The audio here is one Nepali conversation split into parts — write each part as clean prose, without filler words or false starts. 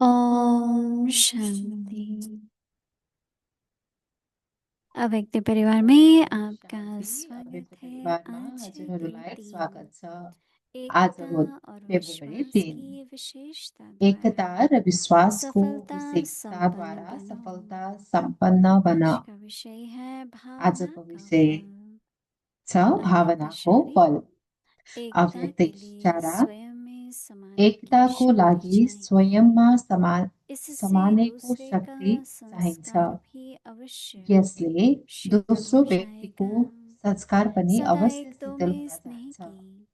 ओम शांति। अव्यक्त परिवार में आपका स्वागत है। आज है दिन हजुरहरूलाई 3। स्वागत छ। आज एकता हो और फेब्रुअरी विश्वास 3। की विशेषता एकता द्वारा र विश्वासको सफलता संपन्न विशेषताद्वारा बनो। सफलता सम्पन्न बन। आज का विषय है भावना आजको का विषय फल। छ अव्यक्त भावनाको शाली फल। एकता अव्यक्त के लिए इशारा स्वयं में समाने की एकताको शक्ति लागि चाहिए। स्वयंमा इससे समानेको दूसरे का शक्ति चाहिन्छ। संस्कार भी अवश्य यसले शीतल दोस्रो हो व्यक्तिको जाएगा। संस्कार पनि सदा अवश्य एक दो शीतल में हुन स्नेह जान्छ। की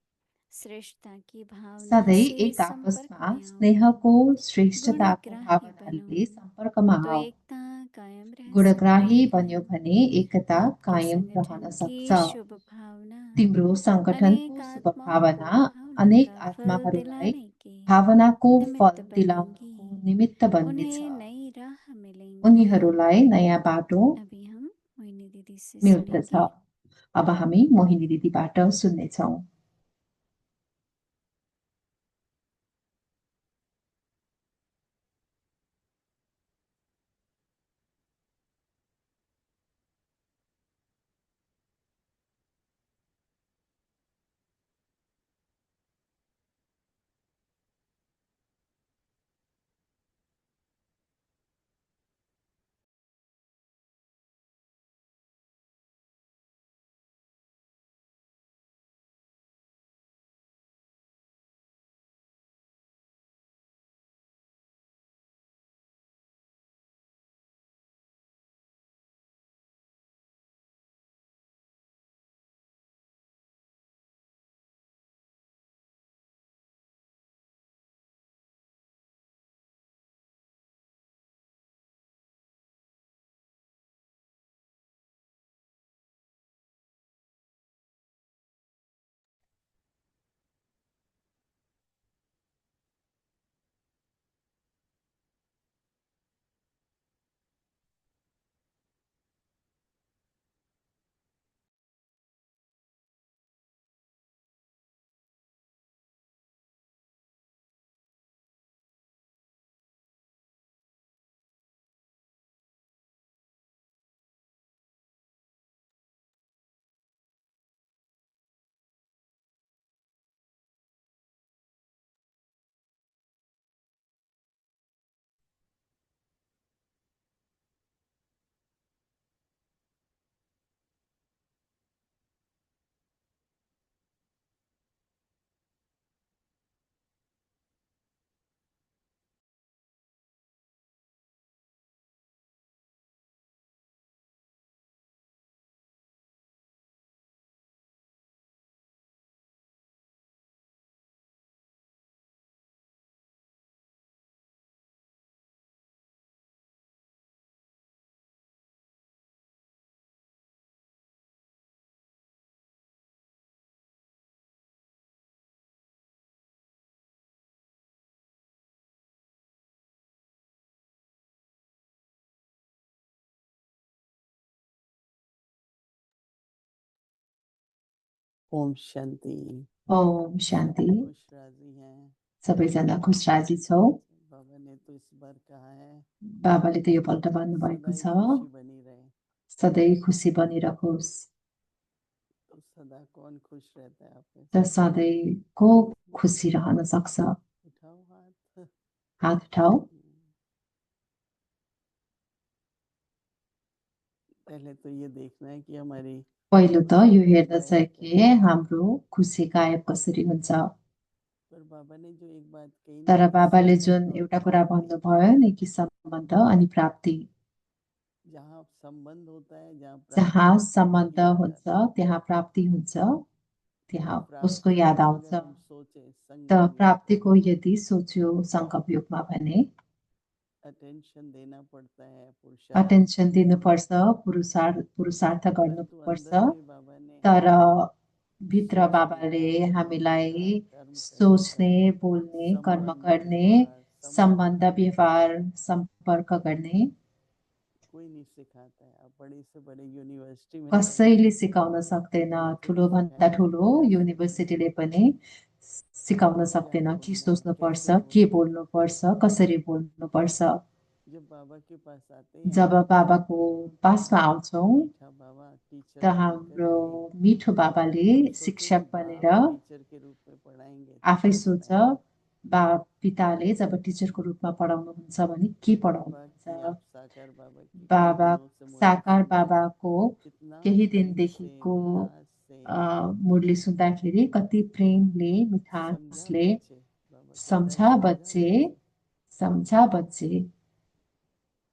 श्रेष्ठता की भावना सधैँ से एक संपर्क आपसमा में आओ। स्नेहको श्रेष्ठताको गुणग्राही बनो भावनाले सम्पर्कमा तो आओ। एकता कायम रह सकती गुणग्राही है। बन्यो भने एकता आपके कायम रहन संगठन सक्छ। की शुभ भावना तिम्रो सङ्गठनको अनेक शुभ आत्माओं को भावना भावना अनेक का फल आत्माहरूलाई दिलाने के भावनाको निमित्त फल बनेंगी। दिलाउनको निमित्त बन्नेछ। उन्हें नई राह मिलेंगी। उनीहरूलाई नयाँ बाटो अभी हम मोहिनी दीदी से मिल्दछ। सुनेंगे। अब हामी मोहिनी दिदीबाट सुन्नेछौँ। ओम शांति। ओम शान्ति। खुश राजी हैं। सबैजना खुस राजी छौ। बाबा ने तो इस बार कहा है बाबाले त यो पल्ट भन्नुभएको सदा ही छ, खुशी बनी रहे। सधैँ खुसी बनिरहोस्। तो सदा कौन खुश रहता है आप में त से? सधैँ को खुसी रहन सक्छ? उठाओ हाथ। हात उठाऊ। पहले तो ये देखना है कि हमारी पहिलो त यो हेर्न छ गायब कि कैसे। हाम्रो खुसी गायब कसरी हुन्छ। पर बाबा ने जो एक बात कही ना तर कि बाबाले जुन संबंध और एउटा कुरा प्राप्ति, भन्नुभयो नि कि सम्बन्ध अनि प्राप्ति, जहाँ संबंध होता है जहाँ प्राप्ति जहाँ होती है उसकी सम्बन्ध याद हुन्छ आती है। त्यहाँ प्राप्ति हुन्छ, तो त्यहाँ उसको प्राप्ति याद को आउँछ। अगर हम सोचे त संगम युग में, प्राप्तिको यदि सोच्यो सङ्कल्प युगमा भने अटेंशन देना पड़ता है, पुरुषार्थ अटेन्सन करना दिनुपर्छ, पड़ता है। पुरुषार्थ परंतु गर्नुपर्छ। अंदर में बाबा ने तर भित्र सोचने बाबाले का, बोलने हामीलाई का, कर्म करने सोच्ने, का, बोल्ने, कर्म संबंध गर्ने, व्यवहार सम्बन्ध, संपर्क व्यवहार, सम्पर्क गर्ने कोई नहीं सिखाता है। आप बड़ी से बड़ी यूनिवर्सिटी में जाइए, कसैले सिकाउन सक्दैन। बिल्कुल नहीं ठुलोभन्दा सिखाएगा ठुलो क्या सीखना है। युनिभर्सिटीले पनि सिकाउन सक्दैन क्या के बोलना है, सोच्नुपर्छ कैसे के बोलना है। बोल्नुपर्छ कसरी बोल्नुपर्छ। जब बाबा के पास आते हैं जब बाबाको पासमा आउँछौँ मीठा बाबा टीचर त बन हाम्रो करके, मिठो बाबाले हम सोचे कि शिक्षक बनेर बाबा टीचर के रूप में पढ़ाएंगे तो आफै क्या सोच पढ़ाएंगे। पिताले जब टिचरको रूपमा पढाउनुहुन्छ भने के बाबा की, पढाउनुहुन्छ। आप साकार बाबा की कई बाबा दिनों से मुरली साकार सुन रहे हैं, बाबाको कितना केही प्रेम से दिनदेखिको मिठास से मुरली सुन्दाखेरि कति प्रेमले समझा मिठासले बच्चे। बाबा कहता है सम्झा समझा बच्चे बच्चे। सम्झा बच्चे।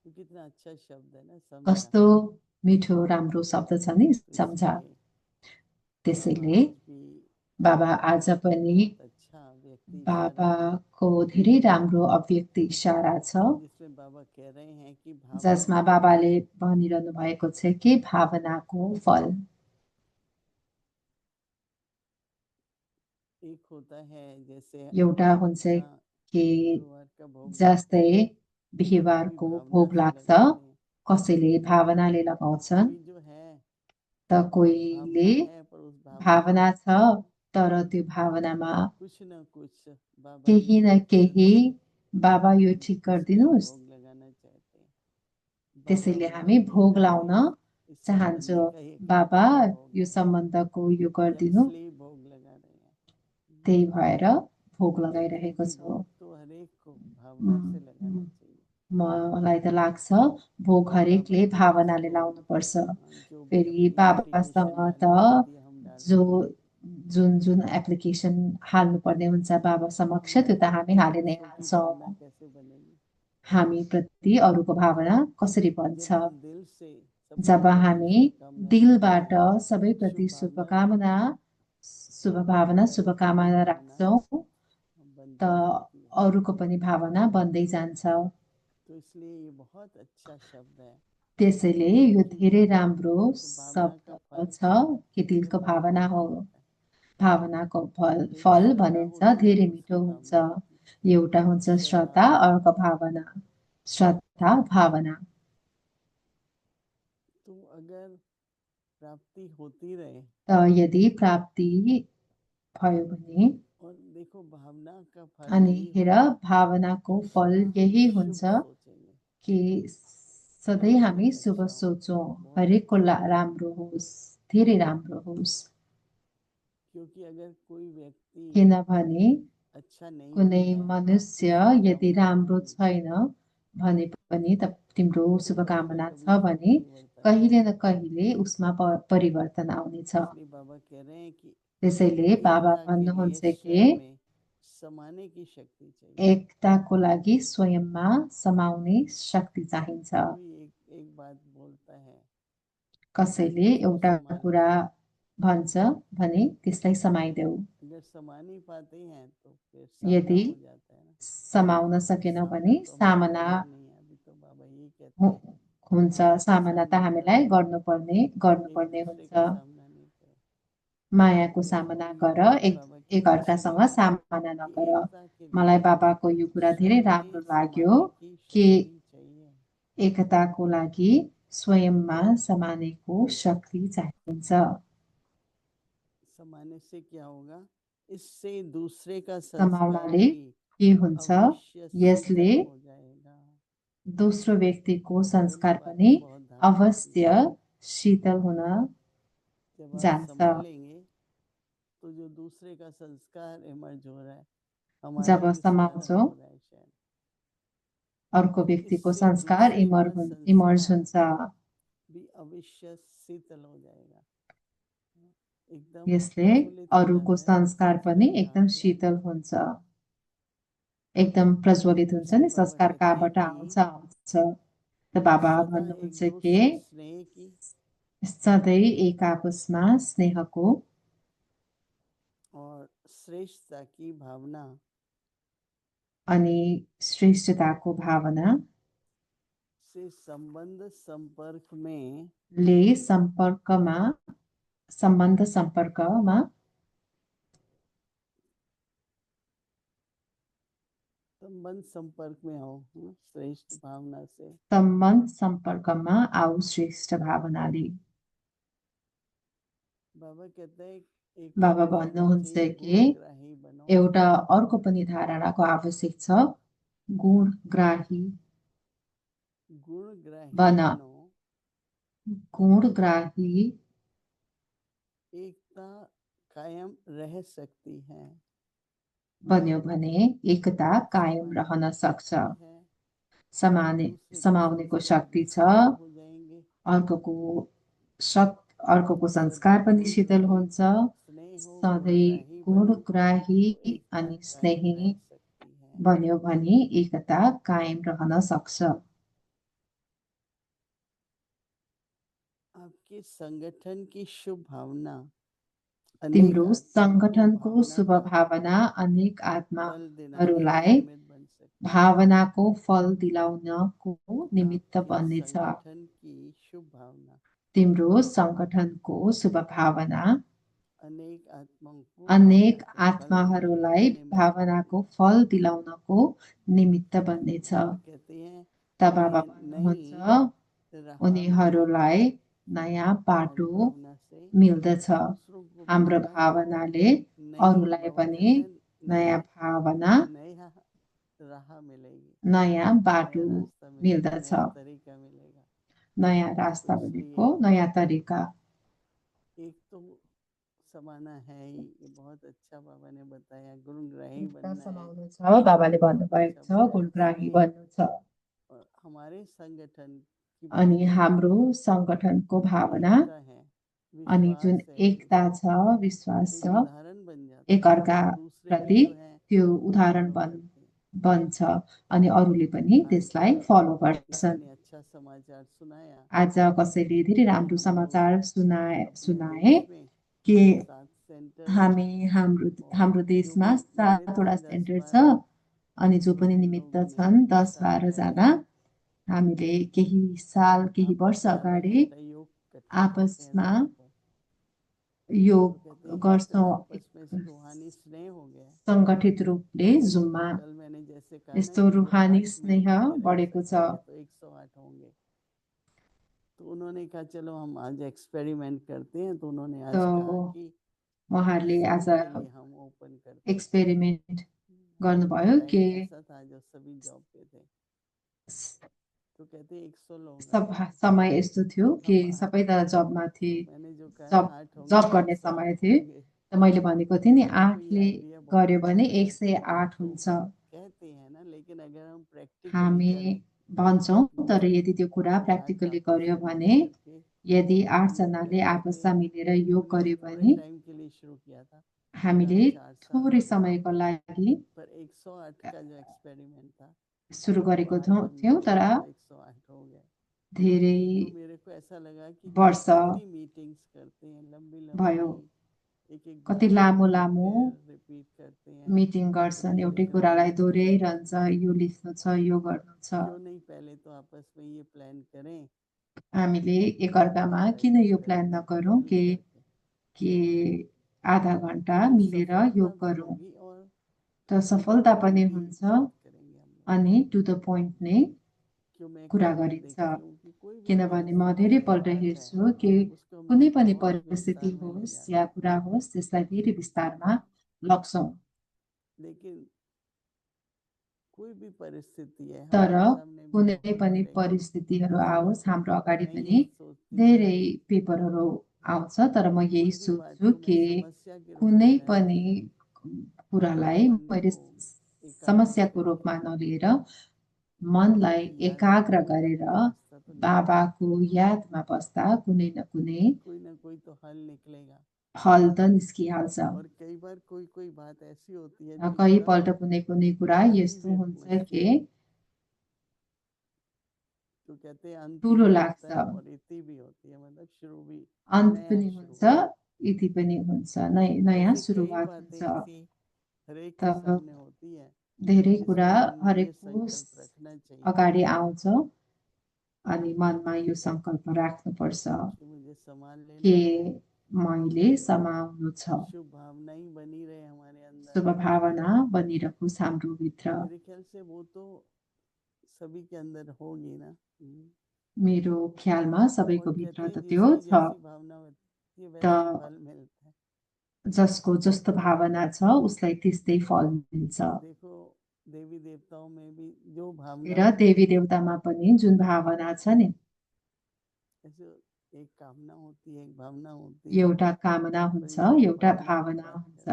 तो कितना अच्छा शब्द है ना, समझा। कस्तो मिठो राम्रो शब्द छ नि तो सम्झा। इसलिए बाबा त्यसैले आज भी बाबा आज पनि बहुत अच्छा व्यक्ति इशारा है, बाबाको धेरै राम्रो अव्यक्त इशारा छ जिसमें बाबा कह रहे हैं कि भावना जसमा बाबाले भनिरहनु भएको छ कि भावनाको फल। एक होता है जैसे एउटा आज हुन्छ का कि गुरुवार का भोग जस्तै लगाते हैं, कोई बिहिबारको भावना भोग से लाग्छ लगाते हैं, कसैले भावनाले लगाउँछन् कोई जो है त कोहीले भावना है पर उस भावना भावना में छ तर त्यो भावनामा कुछ न कुछ बाबा ये केही न ठीक कर केही दो, बाबा यो ठिक इसलिए गरिदिनुहोस्। भोग लगाना चाहते हैं। बाबा त्यसैले हामी भगवत भोग गीता लाउन में इस चाहन्छौँ। संबंधी का ये कहते बाबा हैं कि भोग यो लगाओ, सम्बन्धको यो या गरिदिनु। इसलिए भोग लगा रहे हैं। त्यही भएर भोग लगाइरहेको क्योंकि छु। भोग तो हर एक को भावना से लगाना चाहिए। मलाई त लाग्छ भोग फिर बाबा हरेकले के पास भावनाले तो लाउनुपर्छ। जो भी फेरि अपनी बाबासँग एप्लीकेशन त डालनी होती है हम जो डालते हैं, जुन जुन एप्लिकेसन हाल्नुपर्ने हुन्छ बाबा समक्ष त्यो त हामी हालि नै दूसरों की भावना हाल्छौँ। कैसे बनेगी हामीप्रति अरूको भावना कसरी बन्छ जब हम दिल से सबके जब प्रति हामी शुभकामना रखते दिलबाट हैं, सबैप्रति शुभ भावनाएं सबकी शुभकामना भावना राख्छौँ त बनती जाती है। अरूको पनि भावना बन्दै जान्छ। तो इसलिए ये बहुत अच्छा शब्द है त्यसैले कि दिल यो की धेरै भावना। राम्रो तो भावना का शब्द फल छ कि हमें दिलको बहुत भावना मीठा हो। लगता है। भावनाको एक फल श्रद्धा भनिन्छ होती है, धेरै दूसरी मिठो हुन्छ। भावना होती है। एउटा हुन्छ श्रद्धा श्रद्धा भावना। अर्को भावना। श्रद्धा भावना। तो अगर प्राप्ति होती रहे, त यदि प्राप्ति भयो भने और देखो भावना का फल अनि यही हेर होगा भावनाको कि फल सदा हम यही शुभ हुन्छ सोचेंगे, कि सधैँ बहुत हामी कुछ शुभ अच्छा होगा, सोचौँ बहुत हरेकको अच्छा होगा। राम्रो होस् धेरै राम्रो होस्। क्योंकि अगर कोई व्यक्ति किनभने अच्छा नहीं कुनै भी है तो मनुष्य यदि शुभकामना राम्रो होगी, छैन भने पनि त तिम्रो तो कभी न शुभकामना कभी छ भने परिवर्तन कहिले आएगा। न कहिले उसमा परिवर्तन आउनेछ। इसलिए बाबा कह रहे हैं कि त्यसैले बाबा एकता के लिए भन्नुहुन्छ कि स्वयं में समाने की शक्ति चाहिए। एकताको लागि स्वयंमा समाउने शक्ति चाहिन्छ। कोई एक एक बात बोलता है कसैले उसको एउटा संभालो, कुरा भन्छ भने त्यसलाई समाइदेऊ। अगर समा नहीं पाते हैं तो फिर सामना यदि हो जाता है ना। समाउन तो सकेन सामना भने तो हमें सामना करना नहीं है, अभी तो बाबा यही कहते हैं हुन्छ। माया का सामना त सामना हामीलाई करो, एक गर्नुपर्ने दूसरे का हुन्छ। सामना नहीं करो। मायाको तो सामना ये गर बात बाबा की अच्छी एकअर्कासँग लगी सामना कि नगर। एकता के मलाई लिए बाबाको यो कुरा धेरै स्वयं राम्रो में लाग्यो समाने की कि शक्ति चाहिए। एकताको लागि स्वयंमा समानेको शक्ति चाहिन्छ। समाने से क्या होगा, इससे दूसरे का संस्कार समाउनाले भी के हुन्छ अवश्य यसले शीतल हो जाएगा। दोस्रो व्यक्तिको बोलो संस्कार पनि बातें बहुत धाम होती है। अवश्य शीतल हुन जब आप जान्छ। संभालेंगे तो जो दूसरे का संस्कार इमर्ज हो रहा है, हमारा जब भी उस तरह समाउँछौँ हो रहा है शायद, अर्को तो व्यक्तिको इससे संस्कार दूसरे का इमर्ज संस्कार हुन्छ। भी अवश्य शीतल हो जाएगा, एकदम यसले प्रज्वलित हो अरूको जाता है ना। संस्कार पनि संस्कार कहाँ एकदम से आते शीतल हैं। हुन्छ। एकदम प्रज्वलित हुन्छ इसलिए नि बाबा संस्कार कहते हैं कहाँबाट कि आउँछ। त बाबा सदा एक भन्नुहुन्छ दूर कि से स्नेह की सधैँ एक आपसमा स्नेहको और श्रेष्ठता की भावना अनि श्रेष्ठताको भावना से संबंध संपर्क में ले सम्बन्ध सम्पर्कमा संबंध संपर्क में आओ, श्रेष्ठ भावना से। सम्बन्ध सम्पर्कमा आऊ श्रेष्ठ भावनाले। बाबा कहते हैं एक बाबा और कहना भन्नुहुन्छ चाहिए कि गुणग्राही बनो। एउटा अर्को पनि धारणाको आवश्यक छ, गुणग्राही गुणग्राही बन। बनो, गुणग्राही एकता कायम रह सकती है। बन्यो भने एकता कायम समाने रहन की सक्छ। शक्ति है, दूसरे के समाउनेको संस्कार शक्ति भी छ, शिथिल हो जाएंगे। अर्कोको संस्कार पनि शीतल गुणग्राही हुन्छ। स्नेह हो, सधैँ गुणग्राही बनो, गुणग्राही एकता अनि कायम स्नेही रह सकती है। बन्यो भने एकता कायम रहन सक्छ। आपके संगठन की शुभ भावना तिम्रो अनेक संगठनको आत्माओं को शुभ भावना का भावना अनेक फल दिलाने का आत्माहरूलाई निमित्त बन सकती है। भावनाको फल दिलाउनको निमित्त आपके बन्नेछ। संगठन की शुभ भावना तिम्रो संगठनको शुभ भावना अनेक आत्माओं को अनेक भावना का फल दिलाने का आत्माहरूलाई निमित्त भावनाको फल दिलाउनको निमित्त बन्नेछ। बाबा कहते हैं त बाबा उन्हें भन्नुहुन्छ नई राह उनीहरूलाई मिलेगी। नयाँ हमारी बाटो भावना से मिल्दछ। दूसरों को भी हाम्रो नया भावनाले नई अरूलाई बाबा पनि कहते हैं नयाँ नई भावना, नया राह मिलेगी, नयाँ बाटो नया रास्ता मिलेगा, मिल्दछ। नया तरीका मिलेगा। नयाँ तो रास्ता इसलिए भनेको नयाँ तरिका। एक तो समाना है ही, ये बहुत अच्छा बाबा ने बताया। गुणग्राही एकता बनना है, समाउनु छ, बाबाले बहुत भन्नुभएको अच्छा छ, बताया। गुणग्राही स्नेह बन्नु छ। और हमारे संगठन की अनि भावना हाम्रो संगठनको जो भावना एकता है, अनि जुन विश्वास है, एकता छ, विश्वास तो छ, एक उदाहरण बन जाता है। एकअर्का दूसरे भी प्रति जो है त्यो वो उदाहरण फॉलो करते हैं। बन्छ अनि अरूले पनि आज त्यसलाई फलो गर्छन्। किसी ने अच्छा समाचार सुनाया, आज कसैले धेरै राम्रो हम समाचार लोग सुनाए अपने देश में कि 7 सेंटर्स हामी हैं हाम्रो और जो देशमा भी निमित्त 7वटा हैं सेन्टर छ 10-12, अनि जो तो पनि हम निमित्त लोगों ने छन् इस साल 10-12 जना। पहले हामीले केही साल, केही आपस वर्ष में आधा अगाडि घंटा योग इकट्ठे करते हैं आपसमा रात को। तो योग कहते हैं गर्छौँ। इतना आपस में रूहानी स्नेह हो गया है। सङ्गठित रूपले जुममा तो कल मैंने जैसे कहा ना यस्तो कि जो रुहानी 8 स्नेह मिनट के रह बढेको छ। सकते हैं तो 108 होंगे। तो उन्होंने कहा चलो हम आज एक्सपेरिमेंट करते हैं। तो उन्होंने आज कहा कि उहाँहरूले आज सभी के लिए हम ओपन करते हैं। एक्सपेरिमेन्ट वो गर्नुभयो टाइम कि ऐसा था जो सभी जॉब पे थे। तो कहते 100 लोग आए। समय यस्तो थियो कि हम सबै त जबमा थिए, तो मैंने जो कहा जब ना 8 होंगे जब तो गर्ने 108 समय थियो। होंगे। त मैले भनेको थिएँ नि, सबको ये 8ले आइडिया बहुत गर्यो अच्छा भने लगा। 108 तो हुन्छ। कहते हैं ना, लेकिन अगर हम प्रैक्टिकली हामी करें भन्छौँ, तर योग, यदि त्यो कुरा कि 8 प्र्याक्टिकली आपस गर्यो में भने, मिलकर के यदि 8 योग जनाले करें। कहते आपसमा मिलेर योग हमने गर्यो थोड़े भने टाइम के लिए शुरू किया था, हामीले 4 साल, थोरै समयको लागि पर 108 का जो एक्सपेरिमेंट था सुरु वो गरेको आज हमने थियौँ, तर किया तो 108 हो गए। धेरै तो मेरे को ऐसा लगा कि वर्ष कितनी मीटिंग्स करते हैं, लंबी भयो। लंबी, एक एक कति बात लामो को लामो रिपीट करते हैं। मिटिङ गर्छन्, ये एउटै लिखना कुरालाई है, दोहोऱ्याइरहन्छ, यो लेख्नु छ, यो गर्नु छ। क्यों नहीं पहले तो आपस में ये प्लान करें हामीले कि एकअर्कामा आधा किन योग यो प्लान करेंगे नगरौँ मिल कि करके। आधा घन्टा तो मिलेर सफलता योग भी गरौँ। होगी और त टू द सफलता पनि पॉइंट ही हुन्छ बात करेंगे हम लोग। अनि टु द पोइन्ट नै क्यों मैं कुरा कई बार गरिन्छ। देखती हूँ कि कोई भी किनभने म परिस्थिति धेरैपल्ट है, बात है, हेर्छु कि उसको हम कुनै पनि बहुत परिस्थिति विस्तार में ले होस् जाते या हैं। कुरा होस्, त्यसलाई धेरै विस्तारमा लग्छौँ। लेकिन कोई भी परिस्थिति है तर हमारे सामने भी कुनै बहुत पनि बड़े परिस्थितिहरू आओस्, हाम्रो अगाडि मैं पनि यही सोचती हूँ धेरै पेपरहरू आउँछ, तर म कि यही कोई भी बात सोच्छु को मैं कि समस्या के रूप कुनै में न पनि लेके कुरालाई मन मैले को एकाग्र समस्याको करके रूपमा नलिएर बाबा मनलाई की याद में एकाग्र कोई ना गरेर कोई रास्ता तो निकलेगा, बाबाको यादमा बस्दा कुनै न कुनै कोई ना कोई तो हल निकलेगा। हल त निस्किहाल्छ। और कई बार कोई बात ऐसी होती है जो एकदम कहीपल्ट कुनै कुनै कुरा यस्तो अजीब हुन्छ मुश्किल, कि तो कहते हैं अंत ठुलो भी लाग्छ, होता है और इति भी होती है, मतलब शुरू भी, अन्त नया पनि शुरू। हुन्छ, इति पनि हुन्छ, नयाँ ऐसी कई सुरुवात बातें हुन्छ। ऐसी हर एक के त सामने होती है धेरै कुरा जिसमें मन में ये हरेकको संकल्प रखना चाहिए अगाडि आउँछ अनि मनमा यो सङ्कल्प राख्नुपर्छ कि मुझे संभाल कि लेना है, मैले समाउनु छ। शुभ भावना ही बनी रहे हमारे अंदर। शुभ भावना बनिरहोस् हाम्रो भित्र। मेरे ख्याल से वो तो सभी के अंदर होगी ना। मेरो ख्यालमा सबैको और भित्र कहते त हैं त्यो जिसकी छ। जैसी भावना ये त वैसे ही फल मिलता है। जसको जस्तो भावना छ उसलाई त्यस्तै फल मिल्छ। देखो देवी देवताओं में भी जो भावना र होती देवी है, देवतामा पनि जुन भावना छ नि, ऐसे एक कामना होती है, एक भावना होती है, एउटा कामना पर हुन्छ, यहाँ हम एउटा भावना की भावना बात हुन्छ।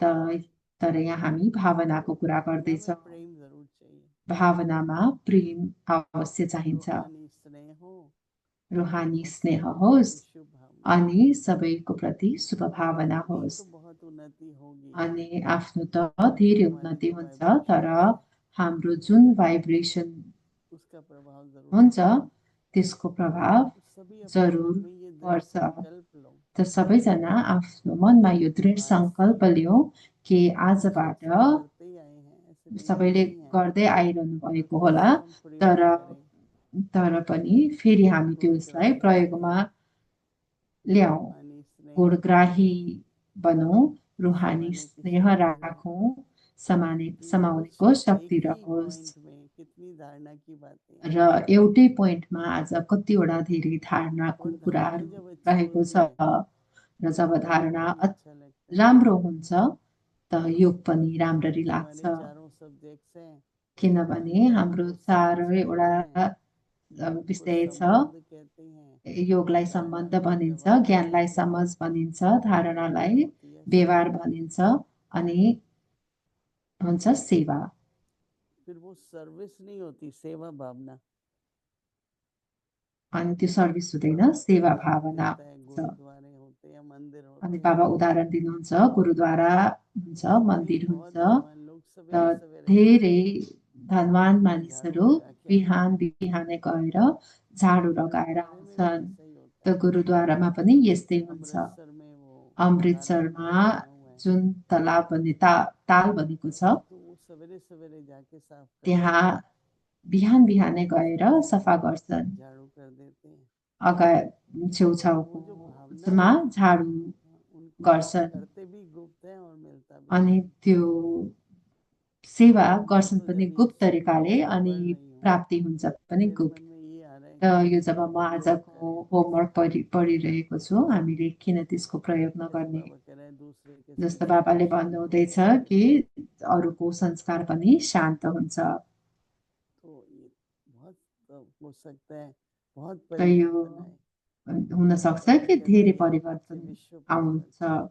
कर रहे हैं। तर यहाँ हामी भावनाको तो कुरा भावना में गर्दैछौँ। प्रेम जरूर चाहिए, भावनामा प्रेम अवश्य चाहिन्छ, रूहानी स्नेह हो रुहानी और स्नेह सभी होस् प्रति शुभ भावना। अनि सबैको प्रति शुभ भावना अपनी होस्। तो बहुत उन्नति होगी, अनि आफ्नो त धेरै हमारी उन्नति जो हुन्छ, तर वाइब्रेशंस है हाम्रो जुन भाइब्रेसन उसका प्रभाव जरूर हुन्छ पड़ेगा। त्यसको प्रभाव तो सभी अपने जरुर मन में ये दृढ़ पर्छ। संकल्प लो, त सबैजना आफ्नो मनमा यो दृढ आज संकल्प लियौँ कि हम आजबाट सत्संग करते ही आए हैं, ऐसे नहीं कि सबैले नहीं है, गर्दै आइरहनु पर भएको फिर होला, से हम प्रयोग तर करें। पनि फेरि हामी त्यसलाई गुणग्राही प्रयोगमा बने, ल्याउँ, रूहानी स्नेह गुणग्राही रखें, बनौँ, रुहानी समाने की स्नेह शक्ति रहे। राखौँ, कि समाउनेको उस शक्ति एक ही रहोस्। पॉइंट में कितनी धारणा की बातें हैं, र एउटै पोइन्टमा आज कतिवटा धेरै धारणाको और धारणा कुराहरू जब अच्छी रहेको होती छ। है र जब तो योग धारणा भी अच्छा लगता है। राम्रो हुन्छ त योग पनि राम्ररी क्योंकि लाग्छ, हमारे चारों सब्जेक्ट्स हैं, किनभने चारों हाम्रो को सर्विस चारैवटा कहते हैं, को विषय छ। संबंध कहते हैं, योगलाई धारणा सम्बन्ध को भनिन्छ, व्यवहार ज्ञानलाई कहते हैं, समझ भनिन्छ, और फिर धारणालाई होती है व्यवहार सेवा। भनिन्छ, अनि हुन्छ सेवा। फिर वो सर्विस नहीं होती, सेवा भावना। अनि त्यो सर्भिस हुँदैन, बाबा सेवा उदाहरण भावना देता है, हुन्छ। गुरुद्वारे होते हैं, मंदिर अनि होते बाबा हैं, उदाहरण दिनुहुन्छ, गुरुद्वारा हुन्छ, वहाँ भी मन्दिर बहुत हुन्छ। धनवान लोग त सवेरे सवेरे धेरै धनवान अपने झाड़ू मानिसहरू लगा के आते बिहान हैं। बिहानै गएर झाडु लगाएर गुरुद्वारे में भी आउँछन्। ऐसा ही होता त है। गुरुद्वारामा पनि यस्तै हुन्छ। अमृतसर में वो तालाब अमृतसरमा जो बना हुआ है, जुन तलाब भन्ने ताल बनेको छ, तो वो सवेरे सवेरे जाके साफ करते त्यहाँ हैं, बिहान बिहानै गएर सफा गर्छन्। झाड़ू कर देते हैं। अगा तो वो छेउछाउको जो भावना उसमा है, झाडु उनको गर्छन्। करते भी गुप्त है और मिलता भी अनि है। त्यो सेवा तो मैं गर्छन् तो पनि जब ये गुप्त सुन तरिकाले, रही हूँ, अनि पढ़ रही हूँ, प्राप्ति हुन्छ तो पनि मेरे गुप्त। मन में ये आ रहा है र कि यो जब म प्रयोग आजको करें। होमवर्क पढिरहेको छु, हामीले किन त्यसको प्रयोग जैसे नगर्ने। बाबा कह रहे हैं दूसरे के जस्तो संस्कार बाबाले शांत भन्नुहुँदैछ होते हैं, कि अरूको संस्कार पनि शान्त हुन्छ। तो ये बहुत हो सकता है, बहुत र यो परिवर्तन आए। हुन सक्छ बाबा कि कहते धेरै हैं एक बच्चे परिवर्तन विश्व आउँछ। परिवर्तन,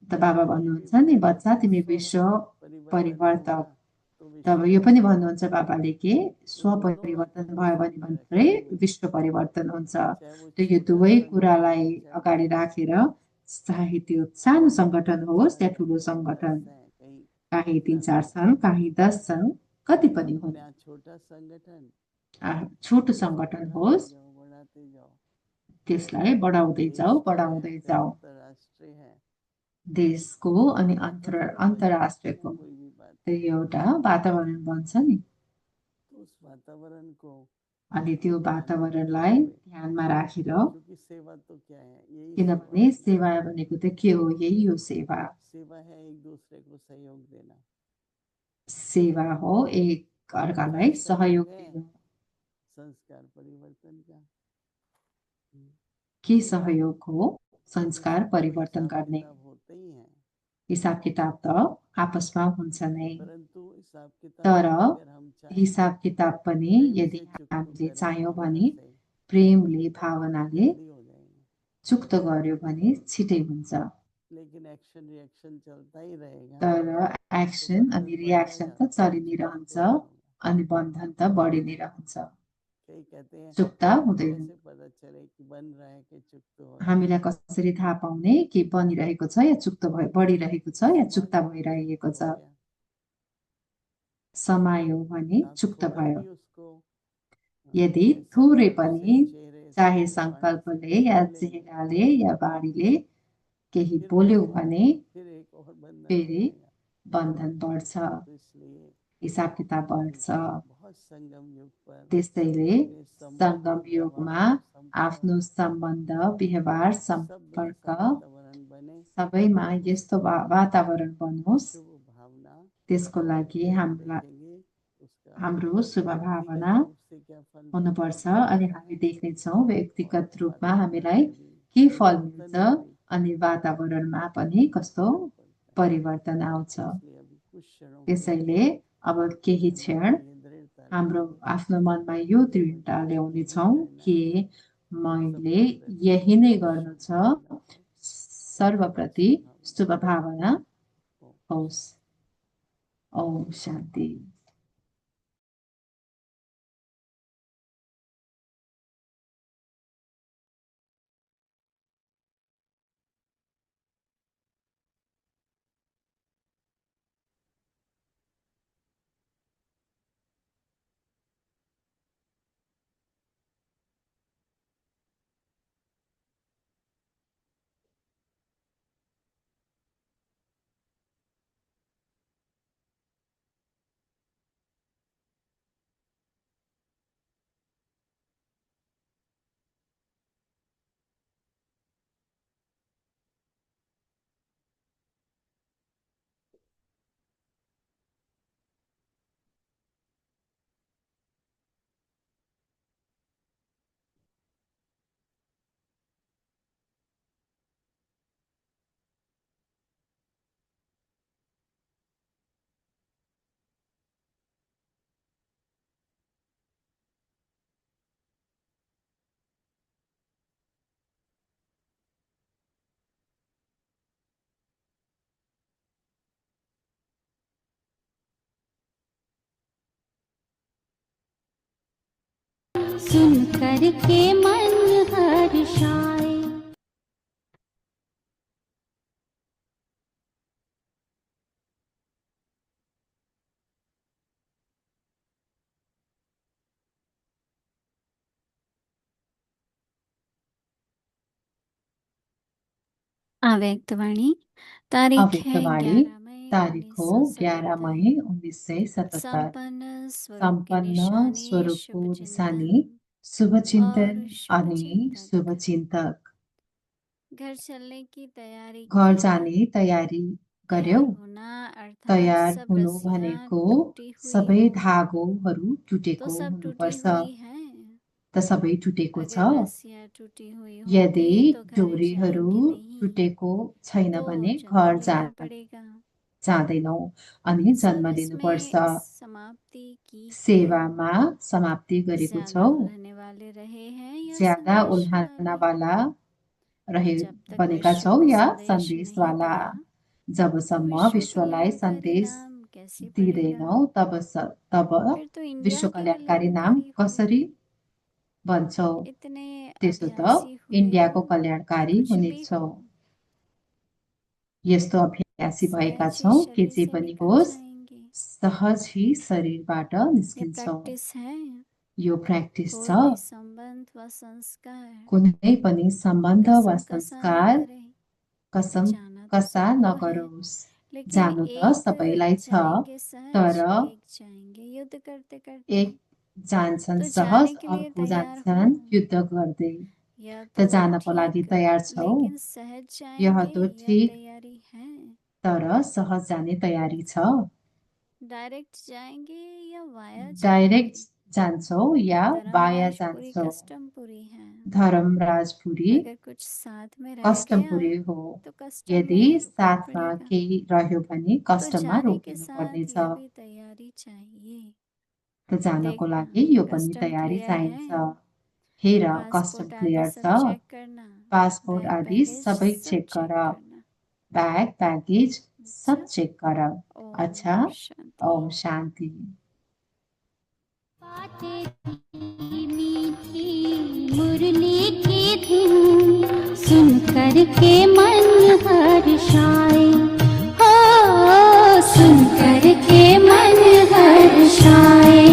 त बाबा और ये भी भन्नुहुन्छ नि, बोले बच्चा जैसे तिमी स्व विश्व परिवर्तन परिवर्तक। होगा तो तब विश्व यो भी पनि होगा। भन्नुहुन्छ बाबाले कि तो स्व दोनों बातों परिवर्तन को भयो भने सामने मात्रै रखते हुए, विश्व परिवर्तन हुन्छ। चाहे वो त यो छोटा दुवै संगठन कुरालाई हो चाहे अगाडि बड़ा राखेर, संगठन, चाहे त्यो सानो संगठन कहीं होस् 4 या हैं, ठुलो कहीं संगठन, 10 हैं, कहीं काहीँ कितना 3-4 भी है, छन्, काहीँ 10 छन्, कति पनि हुन्। अपने यहाँ छोटा संगठन, छोटो उसको संगठन बढ़ाते होस्, जाओ, बढ़ाते जाओ। त्यसलाई बढाउँदै जाऊ, देश का है बढाउँदै फिर जाऊ। अंतर्राष्ट्रीय है, देशको अनि वातावरण बन जाता है, अन्तर्राष्ट्रियको कोई भी बात। त्यो एउटा वातावरण बन्छ नि। तो उस वातावरण को अनि त्यो ध्यान में रखते वातावरणलाई हुए, ध्यानमा राखेर, क्योंकि सेवा तो क्या है, यही सेवा किनभने है। सेवा भनेको त के हो, यही हो सेवा। सेवा है एक दूसरे को सहयोग देना। सेवा हो एक और अर्कालाई क्या सहयोग सहयोग है दिनु। संस्कार परिवर्तन का। के सहयोग हो संस्कार वैसे तो परिवर्तन हिसाब गर्ने। किताब होते ही हैं, हिसाब किताब त आपसमा हुन्छ नै, परंतु हिसाब किताब तर भी अगर हम चाहें हिसाब किताब पनि प्रेम यदि से चुकतो हामीले करें चाह्यौँ भावना भने, से, प्रेमले तो भावनाले जल्दी हो जाएंगे। चुक्त गर्यो भने छिटै हुन्छ। लेकिन एक्शन रिएक्शन चलता ही रहेगा, तर तो एक्सन अनि बंधन बढ़ता रियाक्सन त जाता है, चलि नै चुकता रहन्छ, तो नहीं होगा। अनि बन्धन त बढी नै रहन्छ, कई कहते हैं चुक्ता हुँदैन। कैसे पता चले कि बन रहा है कि चुकत हो रहा है। हामीलाई कसरी थाहा पाउने कि बनिरहेको छ या चुक्त बढिरहेको छ या चुक्ता समायो तो भइरहेको चुकत छ। हो गया। समायो भने आप चुक्त थोड़ा भयो। भी उसको यदि चाहे थोरै संकल्प से, पनि, चेहरे चाहे से, वाणी से सङ्कल्पले कुछ या बोलेंगे, चेहराले या बाणीले केही फिर बोल्यौ बंधन, भने फिर एक और बंधन हो फेरि जाएगा। बन्धन बढ्छ, तो इसलिए हिसाब किताब बढ्छ। बहुत संगम युग पर त्यसैले अपने संबंध, सङ्गम युगमा व्यवहार, संपर्क आफ्नो सम्बन्ध, व्यवहार, सब में सम्पर्क ऐसा वातावरण बने, सबैमा यस्तो वातावरण बनोस्। शुभ भावना। त्यसको लागि फिर हम हामीलाई देखेंगे उसका हाम्रो शुभ व्यक्तिगत भावना रूप से क्या फल हुनुपर्छ, मिलता अनि है। हामी देख्नेछौँ और व्यक्तिगत रूपमा वातावरण हामीलाई में भी के फल परिवर्तन मिल्छ ही नहीं अनि वातावरणमा पनि कस्तो पड़ता है। परिवर्तन आउँछ। इसलिए अभी कुछ क्षणों के त्यसैले अब केही लिए क्षण मन में ये दृढ़ता हाम्रो लाएंगे आफ्नो मनमा यो दृढता मुझे ल्याउने यही छौँ करना कि है, मैले सबके यही प्रति नै शुभ गर्नु छ, भावना हो, सर्वप्रति शुभ शुभ भावना हो। होस्। ओम शान्ति। सुन कर के मन हर्षाए। अव्यक्तवाणी तारीख है अव्यक्तवाणी 11 मई तारिख हो 11 1977। मई 1977। संपन्न स्वरूप की सम्पन्न निशानी स्वरूपको शुभ निशानी चिंतन शुभचिन्तन और शुभ अनि चिंतक। शुभचिन्तक। घर चलने की तैयारी घर की। जाने तयारी गर्यौ। तैयार होना अर्थात तयार सब हुनु रस्सियां भनेको टूटी हुई सबै हो धागोहरू तो टुटेको सब टूटी हुनुपर्छ। हुई है। त सबै टुटेको छ। अगर रस्सियां टूटी हुई यदि होंगी तो घर डोरीहरू जाएंगे नहीं, टुटेको छैन तो भने जन्म घर लेना पड़ेगा। जाँदैनौ अनि जन्म सर्विस लिनुपर्छ। में समाप्ति की है। सेवामा समाप्ति गरेको ज्यादा छौ। उल्झने वाले रहे हैं या ज्यादा संदेश उल्हानवाला रहे जब तक बनेका विश्व छौ को या संदेश नहीं सन्देशवाला। दिया तो जबसम्म विश्व विश्वलाई कल्याण का सन्देश नाम कैसे पड़ेगा। दिँदैनौ तब फिर तो इंडिया विश्व के कल्याणकारी नाम कल्याणकारी हुए। कसरी भन्छौ। इतने त्यसो त अभ्यासी हुए इन्डियाको कि कल्याणकारी कुछ भी हुनेछौ। हो यस्तो अभ्यासी भएका सहज ही छौँ कि शरीर जे से पनि निकल होस् जाएंगे। सहज ही शरीरबाट ये निस्किन्छौ। प्रैक्टिस है। यो प्र्याक्टिस कोई छ। भी संबंध व संस्कार कुनै पनि सम्बन्ध वा कसम कसा न संस्कार करे। कसम जाना तो कसा सबको है, नगरोस्। लेकिन जानु त एक सबैलाई छ, जाएंगे सहज, तर एक जाएंगे युद्ध करते करते। एक जान्छन् तो सहज, जाने के लिए अर्को तैयार हो जान्छन् युद्ध गर्दै। या त तो जानको लागि ठीक, तयार छौ। लेकिन सहज यह जाएंगे तो या ठीक, तैयारी है। तर सहज जाने तयारी छ। डायरेक्ट जाएंगे या वाया डाइरेक्ट जाएंगे। जान्छौ या वाया धर्मराजपुरी जान्छौ। कस्टमपुरी है। धर्मराजपुरी अगर कुछ साथ में रह गया कस्टमपुरी हो। तो कस्टम यदि में रुकना साथमा पड़ेगा। केही रह्यो भने तो कष्टमा जाने के रोकिनु साथ पर्नेछ। यह भी तैयारी चाहिए। त जानको देखना लागि यो पनि कस्टम तयारी क्लियर चाहिन्छ। है। हेर कस्टम पासपोर्ट आदि क्लियर सब छ। चेक करना। पासपोर्ट बैग आदि बैगेज सबै सब चेक गर। करना। ब्याग प्याकेज सब अच्छा, चेक गर। ओम अच्छा, शांति। ओम शान्ति। मीठी मुरली की धुन सुन कर के मन हर्षाए। हो सुन कर के मन हर्षाए।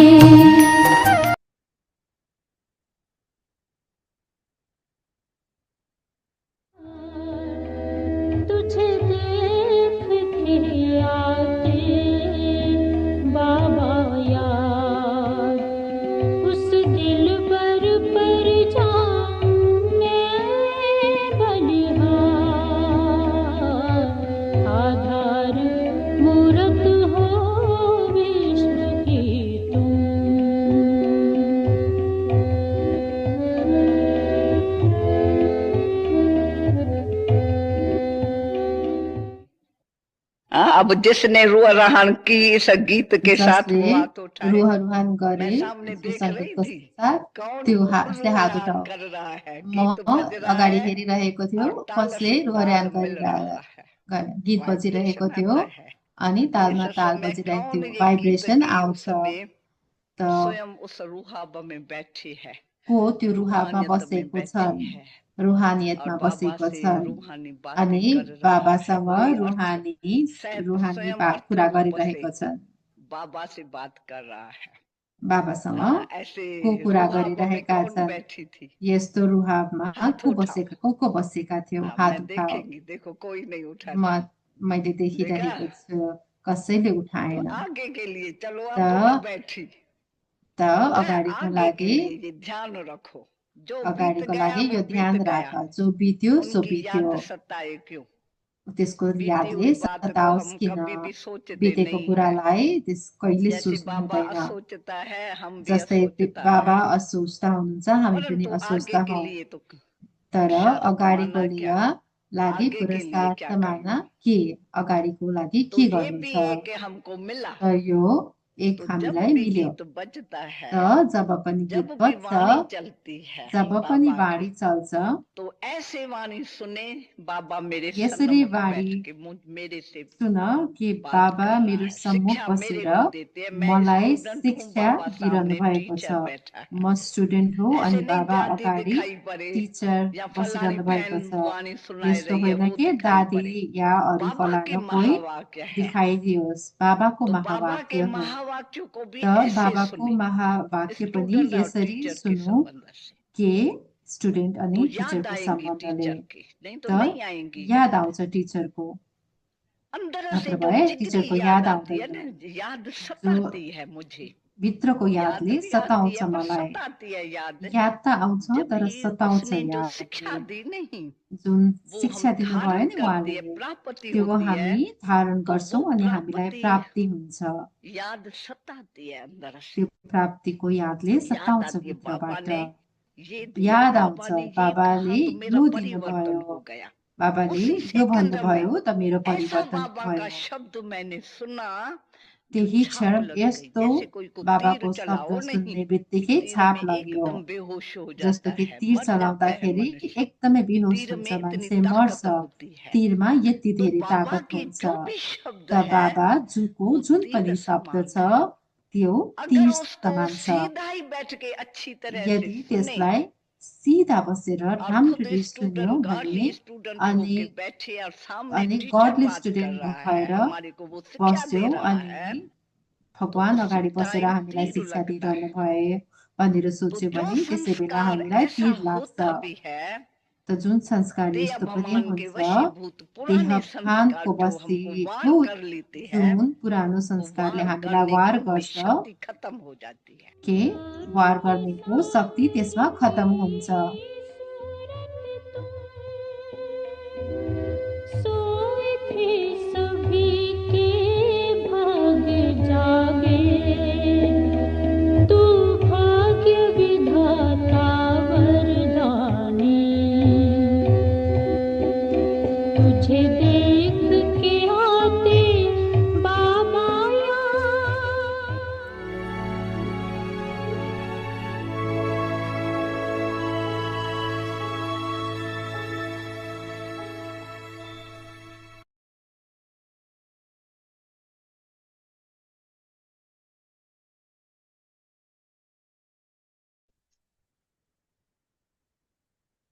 तुझे देख के आते बाबा याद, उस दिल पर जाऊं मैं बलिहार। अब जिसने रुआ रहन की इस गीत के साथ जसले वो हाथ उठाए। रुहान गरे मैं सामने यो देख रही संगीतको थी साथ कौन त्यो कौन उसले हात रुआन उठायो कर रहा है, म गीत बज रहा अगाडि है हेरिरहेको थियो और ताल कसले से रुहर्यान ताल मिल रहा है। गीत बजिरहेको वाइब्रेशन थियो आता है। अनि तालमा इस ताल समय बजिरहेको कौन थियो ये गीत भाइब्रेसन की आउँछ उसमें त स्वयं उस रूहाब में बैठी है, को त्यो रुहाबमा रूहानियत में बसेको बैठी छन् है और रुहानियतमा बाबा बसेको से छन् रूहानी बातें अनि कर रहा है। बाबासँग वही अर्थ रुहानी स्वयं कुरा अर्थरूप से गरिरहेको छन् बाबा से बात कर रहा है। बाबासँग ऐसे को कुरा रूहाब में गरिरहेका कौन छन् बैठी थी, यस्तो रुहाबमा हाथ को उठाओ। को बसेका थियो हात मैं उठाओ देखेंगी, देखो कोई नहीं उठाता। मैले देखा देखिरहेको छु कसैले तो उठाएन आगे के लिए चलो, त अब वो बैठी त वह अगाडिको आगे के लागि लिए ये ध्यान रखो, जो बीत अगाडिको गया लागि वो यो बीत ध्यान गया, राख जो बित्यो सो उनकी बित्यो याद सताए क्यों, त्यसको बीती यादले हुई बात को सताओस् हम किन कभी भी सोचते बितेको नहीं है। कुरालाई त्यस कहिले जैसे सोच्नु बाबा हुँदैन असोचता है हम भी जस्तै असोचता बाबा है, असोच्दा हुनुहुन्छ हामी पनि परंतु आगे असोच्दा के हौ लिए तो तर पुरुषार्थ अगाडिको माना क्या, लागि आगे के लिए क्या पुरस्कार्थमान करना। के अगाडिको लागि तो के ये गर्नु भी छ एक हमको मिला। त यो एक तो जब हामीलाई भी मिल्यो गीत बजता है, त जब पनि जब गीत भी बज्छ वाणी चलती है जब पनि बाबा की, वाणी चल्छ तो ऐसे वाणी सुने बाबा मेरे यसरी सन्मुख वाणी बैठ के मेरे से सुन कि बात बाबा कर रहा मेरो है। सम्मुख शिक्षा बसेर मेरे को देते हैं, मैं मलाई स्टूडेंट हूँ, शिक्षा बाबा दिइरहनु सामने भएको टीचर छ बैठा है। म स्टुडेन्ट हो ऐसे अनि नहीं बाबा दादी अगाडि दिखाई पड़े टिचर या फलानी बसिरहनु भएको बहन छ वाणी सुनाई यस्तो रही है होइन वो कि दिखाई दादी पड़े, या अरू बाबा के फलाना कोही महावाक्य है। दिखाइदियोस् बाबाको तो बाबा के महावाक्य हो महावाक्यों को भी त ऐसे बाबाको सुने, महावाक्य पनि स्टूडेंट और यसरी टीचर के सुनु संबंध से, के स्टुडेन्ट तो अनि याद टिचरको आएंगी सम्बन्धले टीचर की, नहीं तो त नहीं आएंगी याद याद। आउँछ टिचरको अंदर से नत्र जो भए जितनी टिचरको याद याद आती है आउँदैन ना, याद जो सताती है मुझे। भित्रको याद यादले भी आती सताउँछ है पर मलाई सताती है याद। याद त आउँछ जब तर ये सताउँछ उसने जो यादले शिक्षा दी नहीं, जुन वो शिक्षा हम दिनुभयो धारण नि करते हैं, उहाँले प्राप्ति त्यो होती है, हामी धारण तो वो गर्छौँ अनि हामीलाई प्राप्ति प्राप्ति हुन्छ याद सताती है अंदर से। त्यो प्राप्तिको यादले याद सताउँछ आती है बाबा भित्रबाट ने ये दिया, याद बाबा आउँछ ने ये बाबाले कहा तो मेरा यो परिवर्तन दिनुभयो हो गया। बाबाले उसी यो सेकंड में भन्नुभयो त मेरो ऐसा परिवर्तन बाबा का भयो शब्द मैंने सुना जो त्यही छाप क्षण लग गई, यस्तो जैसे कोई को तीर बाबाको चलाओ शब्द नहीं, सुन्ने बित्तिकै तीर छाप में लग्यो एकदम बेहोश हो जस्तो जाता कि है, तीर मर जाता है चलाउँदाखेरि मनुष्य। एकदमै बेहोस तीर हुन्छ में इतनी मान्छे मर्छ ताकत होती है। तीरमा यति तो धेरै बाबा ताकत के हुन्छ जो भी शब्द त है बाबा जुको वो जुन तीर पनि शब्द समान छ है। त्यो अगर तीर उसको समान छ सीधा ही बैठ के अच्छी तरह से यदि सुने त्यसलाई सिधा बसेर और खुद राम्ररी सुन्यौँ स्टूडेंट भने गॉडली स्टूडेंट होके बैठे और सामने अनि टीचर गडली बात कर स्टुडेन्ट रहा है, भएर हमारे को वो शिक्षा दे बस्यौँ रहा अनि है, तो भगवान उस अगाडि बसेर टाइम हामीलाई तीर शिक्षा लगता दिइरहनु है। भए भनेर तो सोच्यो जो भने त्यसै बेला संस्कार हामीलाई ऐसा तीर लाग्छ होता भी है, त जुन संस्कार देह यस्तो पनि अभिमान के हुन्छ वशीभूत पुराने संस्कार देहभानको जो हमको वार वशीभूत कर लेते हैं, जुन पुरानो वो संस्कारले वार हामीलाई करने वार की उनमें गर्छ शक्ति खत्म हो जाती है। के वार गर्नेको शक्ति त्यसमा खतम हुन्छ सोए थे सभी के भाग्य जागे तू भाग्य विधाता वरदानी तुझे देख के आते बाबा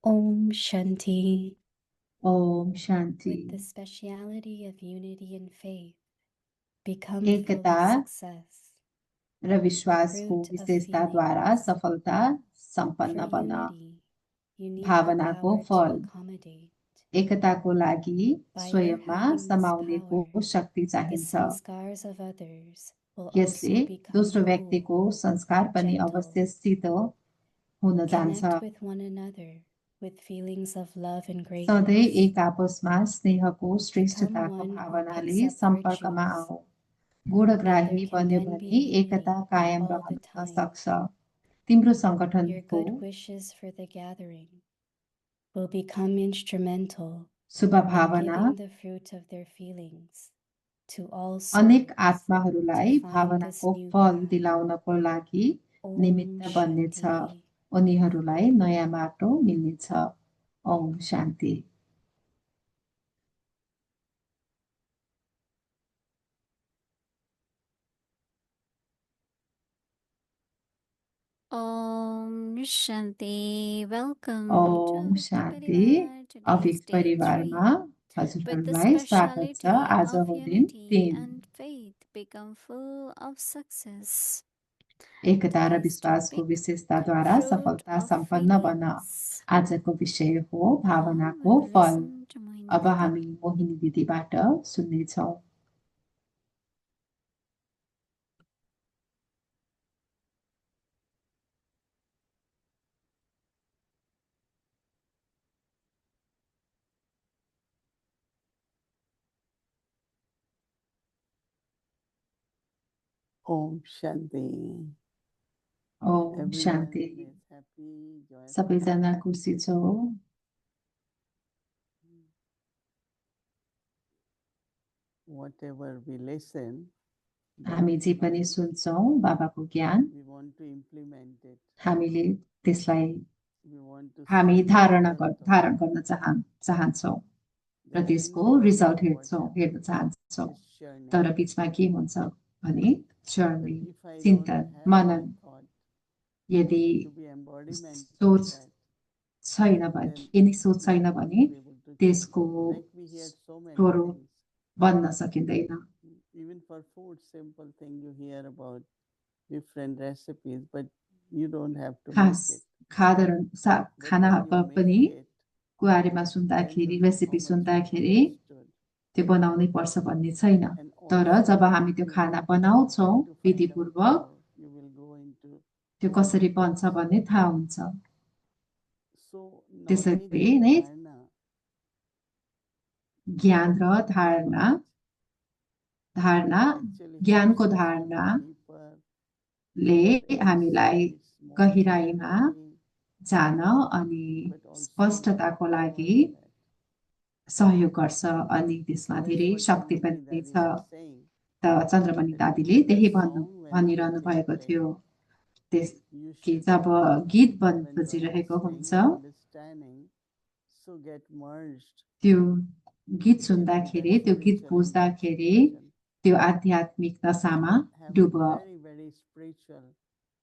Om Shanti. Om Shanti With the speciality of unity and faith, become full Ekta of success. र विश्वासको Fruit of विशेषताद्वारा feelings. सफलता For सम्पन्न बन unity, you need the भावनाको power to फल accommodate. एकताको लागि By your स्वयंमा having this समाउनेको power, शक्ति the चाहिन्छ sanskars of others will यसले also become दोस्रो cool, व्यक्तिको संस्कार पनि gentle. अवश्य शीतल हुन जान्छ Connect with one another with feelings of love and सधैँ greatness. एक आपसमा स्नेहको Become श्रेष्ठताको one who भावनाले picks up सम्पर्कमा virtues आऊ गुणग्राही that there can बन्यो then भने be एकता unity कायम all the रहन time. सक्छ तिम्रो Your संगठनको good wishes for the gathering will become instrumental शुभ in भावना giving the fruit of their feelings अनेक आत्माहरूलाई भावनाको फल दिलाउनको लागि निमित्त बन्नेछ। उनीहरूलाई नयाँ माटो मिल्नेछ। ओम शान्ति। Om Shanti. Welcome Om to Shanti. Parivar. Abhik Today's day 3. परिवारमा With the हजुरहरूलाई स्वागत छ। speciality आज of हो दिन unity 3। and faith become full of success. एकता र Today's विश्वासको topic, विशेषताद्वारा fruit सफलता of सम्पन्न बन। feelings. आजको विषय हो Now भावनाको we'll फल। listen to Mohini अब Didi. हामी Mohini दिदीबाट सुन्नेछौँ। Om Shanti. Om Everyone Shanti. is happy, joyful. सबैजना खुसी छौ। Whatever we listen, हामी जे पनि सुन्छौँ बाबाको ज्ञान, we want to implement it. हामीले त्यसलाई We want to हामी see the धारण result of गर्न चाहन्छौँ र that. त्यसको In between, रिजल्ट what हेर्न happens चाहन्छौँ। is churning. तर बिचमा के हुन्छ भने But Charni, if I don't चिन्तन, have मनन, any thought यदि to be embodiment of सोच that, छैन भने, then यदि सोच we छैन won't भने be able to change. त्यसको Like we hear so many Toro things. बन्न सकिँदैन। Even for food, simple thing you hear about different recipes, but you don't have to make it. खाना But when you पनि make it, को बारेमा then सुन्दाखेरि, you know recipe how much you सुन्दाखेरि understood. त्यो बनाउनै पर्छ भन्ने छैन। And तर also जब हामी त्यो you खाना try बनाउँछौँ to find out विधिपूर्वक, how you will go into. त्यो कसरी बन्छ भन्ने थाहा हुन्छ। So त्यसरी knowledge and नै dharana ज्ञान र helps धारणा, much. धारणा Actually ज्ञानको helps us to धारणाले go deeper, हामीलाई understand its more गहिराईमा clarity, जान अनि but also स्पष्टताको more लागि power in that. सहयोग गर्छ अनि त्यसमा That's धेरै what शक्ति Chandramani पनि Dadi छ। was saying. त चन्द्रमणि That दादीले even the त्यही song when it भनिरहनु is भएको playing, थियो। you कि should, जब गीत when you are बजिरहेको हुन्छ, listening, understanding, so get merged त्यो गीत into सुन्दाखेरि, that त्यो गीत spiritual बुझ्दाखेरि investigation. त्यो आध्यात्मिक दशामा Have dub very, very spiritual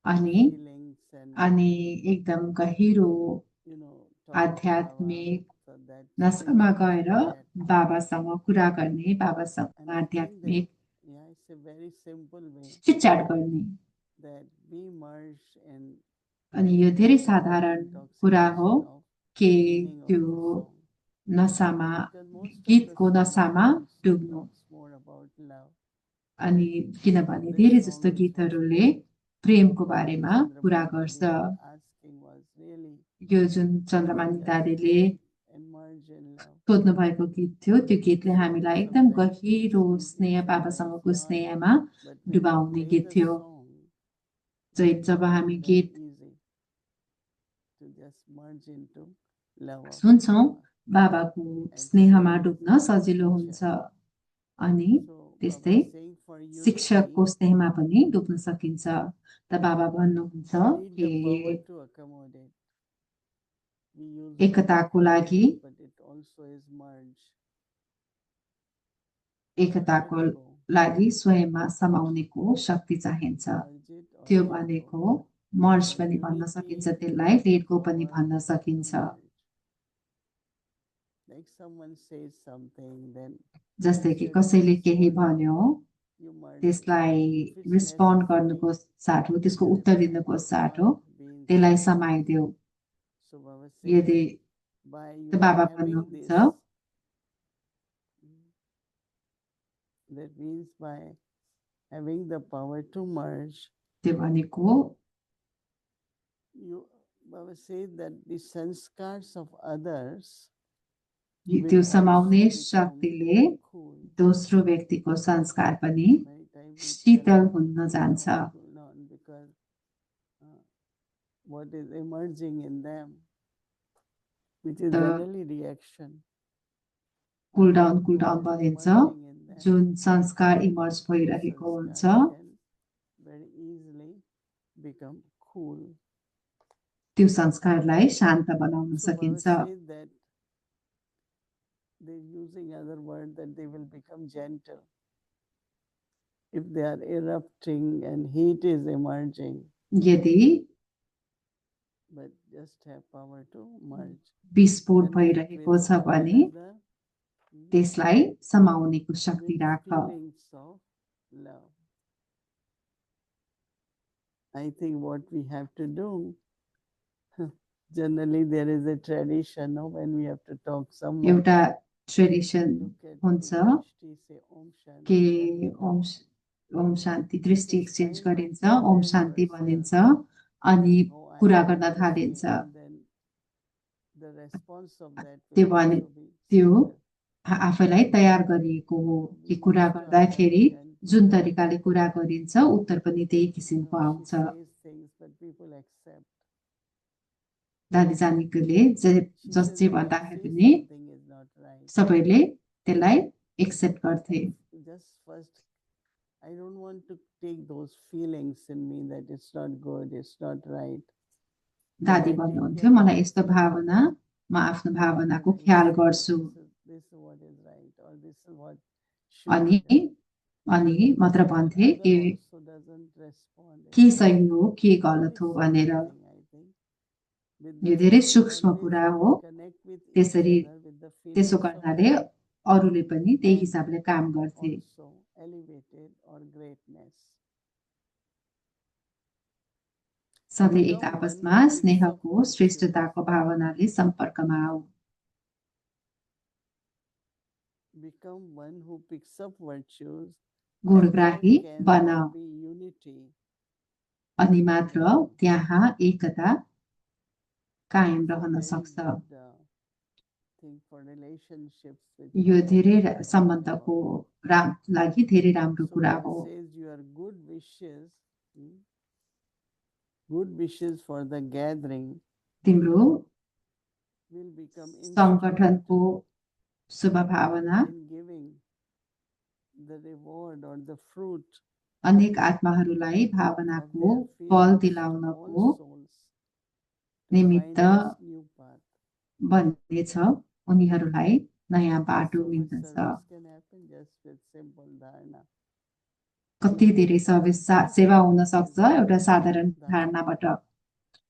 अनि feelings and एकदम गहिरो you know talk to Baba, आध्यात्मिक so that नसामा spirit गएर can get. बाबासँग कुरा गर्ने, बाबासँग And I think that आध्यात्मिक yeah, it's a very simple way chitchat गर्ने। that we merge in अनि यो धेरै that साधारण कुरा हो intoxication of कि meaning of त्यो the song. नसामा, Because most of the गीतको songs नसामा also डुब्नु। talks more about love. अनि किनभने This धेरै song जस्तो which was गीतहरूले played, प्रेमको what बारेमा कुरा Chandramani गर्छ। Dadi was asking was really यो जुन चन्द्रमानी just दादेले emerge in love. सोध्नु भएको गीत थियो, त्यो गीतले So हामीलाई एकदम sometimes गहिरो listening to स्नेह, songs बाबासँगको is not, स्नेहमा but when you डुबाउने play गीत the थियो। song, जब हामी then गीत easy to just merge into love of सुन्छौँ, Baba. बाबाको And स्नेहमा same with डुब्न the सजिलो हुन्छ। teacher. अनि So त्यस्तै Baba is saying for शिक्षकको unity, स्नेहमा पनि डुब्न सकिन्छ। त बाबा भन्नुहुन्छ need कि the power to accommodate. We use एकताको word लागि, accommodate, but it also is merge. एकताको Let go. लागि स्वयंमा समाउनेको शक्ति चाहिन्छ। Merge it or त्यो let भनेको go. मर्ज So पनि भन्न unity सकिन्छ, त्यसलाई is लेट गो the पनि word भन्न to सकिन्छ। merge. Like someone says something, then जस्तै कि instead of कसैले केही responding, भन्यो, you merge it. त्यसलाई If it's रिस्पोन्ड necessary, गर्नुको साटो, you त्यसको can उत्तर apply दिनुको the साटो earth, beings, त्यसलाई and समाइदेऊ। so Baba says, यदि by त you बाबा having भन्नुहुन्छ, this, that means by having the power to merge, त्यो भनेको you Baba says that the sanskars of others त्यो will समाउने also become शक्तिले cool. दोस्रो व्यक्तिको संस्कार पनि Many times we Sheetal tell हुन cool जान्छ। down, because what is emerging in them, which is The generally reaction. Kul down What is भनिन्छ, emerging in them जुन संस्कार इमर्ज भइरहेको हुन्छ very easily become cool. त्यो संस्कारलाई शान्त बनाउन So Baba सकिन्छ said that they're using other word that they will become gentle. If they are erupting and heat is emerging, यदि but just have power to merge. विस्फोट Connect भइरहेको with छ भने the त्यसलाई समाउनेको शक्ति with राख feelings of love. I think what we have to do, generally there is a tradition, no, when we have to talk someone, एउटा ट्रेडिसन look at हुन्छ the drishti, say Om Shanti, कि and ओम ओम शान्ति दृष्टि it's एक्सचेन्ज kind of गरिन्छ ओम शान्ति universal. भनिन्छ अनि Oh, I कुरा am गर्न this थालिन्छ thing, and then the response of that त्यो will भने also be त्यो similar. आफैलाई तयार गरिएको हो कि कुरा गर्दाखेरि जुन तरिकाले कुरा गरिन्छ उत्तर पनि त्यही किसिमको She आउँछ says things, but people accept. दादी जानीकोले She जस says, जे when I भन्दाखेरि say पनि something is not right, सबैले त्यसलाई एक्सेप्ट गर्थे just first, I don't want to take those feelings in me that it's not good, it's not right. दादी भन्नुहुन्थ्यो मलाई यस्तो भावना म आफ्नो भावनाको ख्याल गर्छु This is what is right, or this is what should अनि be done. अनि मात्र But भन्थे other के also doesn't respond. के सही हो के गलत हो भनेर यो धेरै सूक्ष्म कुरा हो त्यसरी त्यसो गर्नाले अरूले पनि त्यही हिसाबले काम गर्थे सधैँ एक आपसमा स्नेहको श्रेष्ठताको भावनाले सम्पर्कमा आऊ Become one who picks up virtues. गुणग्राही बन Be unity. अनि मात्र त्यहाँ एकता कायम रहन सक्छ Thing for relationships with यो others. धेरै सम्बन्धको लागि धेरै राम्रो कुरा So हो God says your good wishes for the gathering तिम्रो will become संगठनको शुभ भावना in giving the reward or the fruit अनेक आत्माहरूलाई of भावनाको their फल feelings to दिलाउनको all souls to निमित्त find this new path. बन्नेछ उनीहरूलाई नयाँ बाटो So much मिल्दछ service can happen just with simple dharana. कति धेरै सेवा हुन सक्छ एउटा साधारण धारणाबाट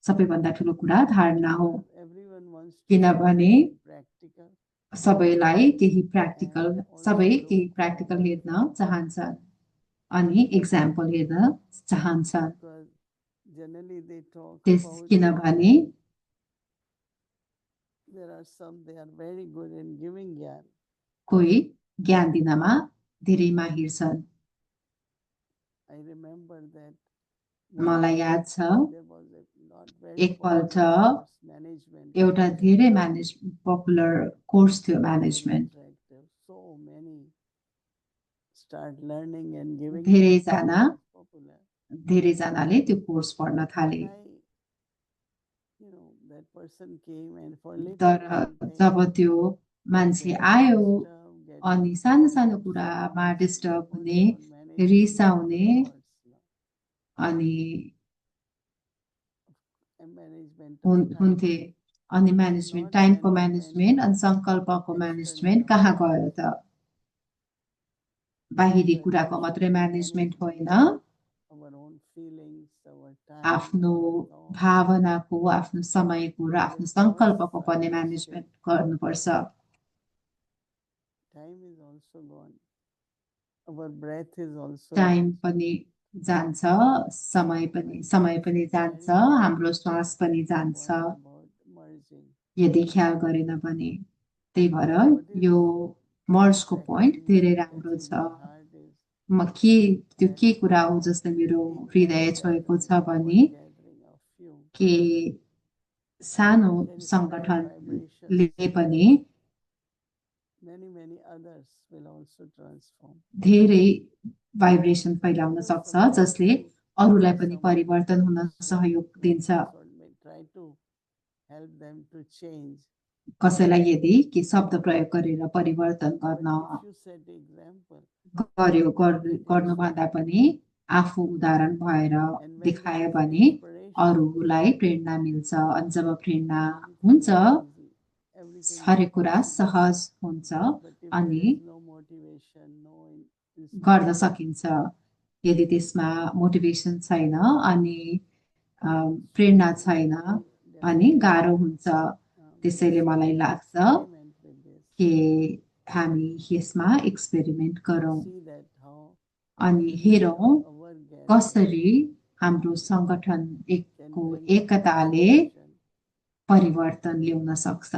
सबैभन्दा ठुलो कुरा धारणा हो Everyone wants to किनभने see practical. सबैलाई केही प्र्याक्टिकल सबै केही प्र्याक्टिकल हेर्न चाहन्छन् अनि एक्जाम्पल हेर्न चाहन्छन् Because generally they talk त्यस about किनभने there are some they are very good in giving gyan. कोही ज्ञान दिनमा धेरै माहिर छन् I remember that मलाई याद छ there was a not very एकपल्ट popular course, management. एउटा धेरै पपुलर कोर्स थियो Very management attractive. So many start learning and giving. धेरैजना It's popular. धेरैजनाले त्यो कोर्स पढ्न थाले That person came and for little तर thing, जब त्यो मान्छे getting आयो disturbed, getting अनि सानो सानो कुरामा डिस्टर्ब हुने रिसाउने अनि हुन्थे अनि म्यानेजमेन्ट टाइमको म्यानेजमेन्ट अनि सङ्कल्पको म्यानेजमेन्ट कहाँ गयो त बाहिरी कुराको मात्रै म्यानेजमेन्ट होइन आफ्नो भावनाको आफ्नो समयको र आफ्नो सङ्कल्पको पनि म्यानेजमेन्ट गर्नुपर्छ टाइम पनि जान्छ समय पनि जान्छ हाम्रो श्वास पनि जान्छ यदि ख्याल गरेन भने त्यही भएर यो मर्जको पोइन्ट धेरै राम्रो छ म त्यो के कुरा हो जसले मेरो हृदय छोएको छ भने के सानो सङ्गठनले पनि धेरै भाइब्रेसन फैलाउन सक्छ जसले अरूलाई पनि परिवर्तन हुन सहयोग दिन्छ कसैलाई यदि के शब्द प्रयोग गरेर परिवर्तन But गर्न if you set example, गर्नुभन्दा पनि आफू उदाहरण भएर and when there देखायो is भने inspiration, अरूलाई प्रेरणा मिल्छ। अनि जब प्रेरणा हुन्छ everything हरेक कुरा becomes easy. सहज हुन्छ But if there अनि is no motivation, no गर्न inspiration, सकिन्छ। यदि त्यसमा मोटिभेसन छैन अनि प्रेरणा छैन अनि गाह्रो हुन्छ। त्यसैले मलाई लाग्छ experiment with this. कि हामी यसमा एक्सपेरिमेन्ट गरौँ See that how अनि हेरौँ our gathering कसरी हाम्रो सङ्गठन can एकको bring एकताले transformation, परिवर्तन ल्याउन सक्छ।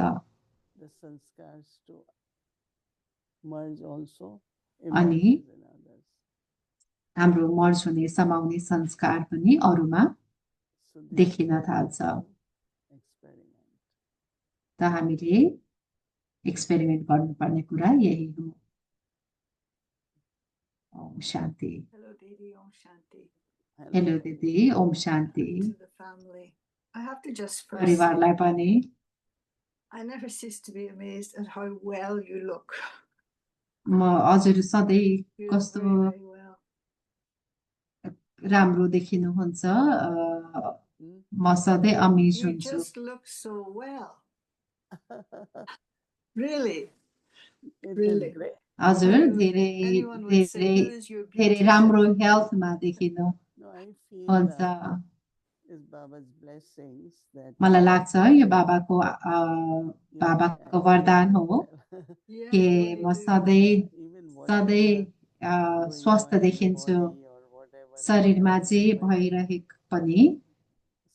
the sanskars to merge also अनि emerges in others. हाम्रो मर्ज हुने समाउने संस्कार पनि अरूमा So this देखिन is थाल्छ। experiment. त हामीले एक्सपेरिमेन्ट गर्नुपर्ने कुरा यही हो। ओम शान्ति। Hello, Didi. Om Shanti. Hello दिदी, ओम शान्ति। To the family. I have to just first परिवारलाई say, पनि I never cease to be amazed at how well you look. म हजुर सधैँ You look कस्तो very, very well. राम्रो देखिनुहुन्छ। Hmm? म सधैँ अमेज You हुन्छु। just look so well. Really, It is really. great. हजुर Anyone would say, धेरै who is your धेरै beauty? राम्रो हेल्थमा देखिनु No, I feel हुन्छ। is Baba's blessings that मलाई लाग्छ यो बाबाको you बाबाको know, वरदान हो Yeah, कि you really म do. सधैँ even सधैँ whatever स्वस्थ going on in the देखिन्छु। body or whatever शरीरमा happens जे in my life, भइरहेको पनि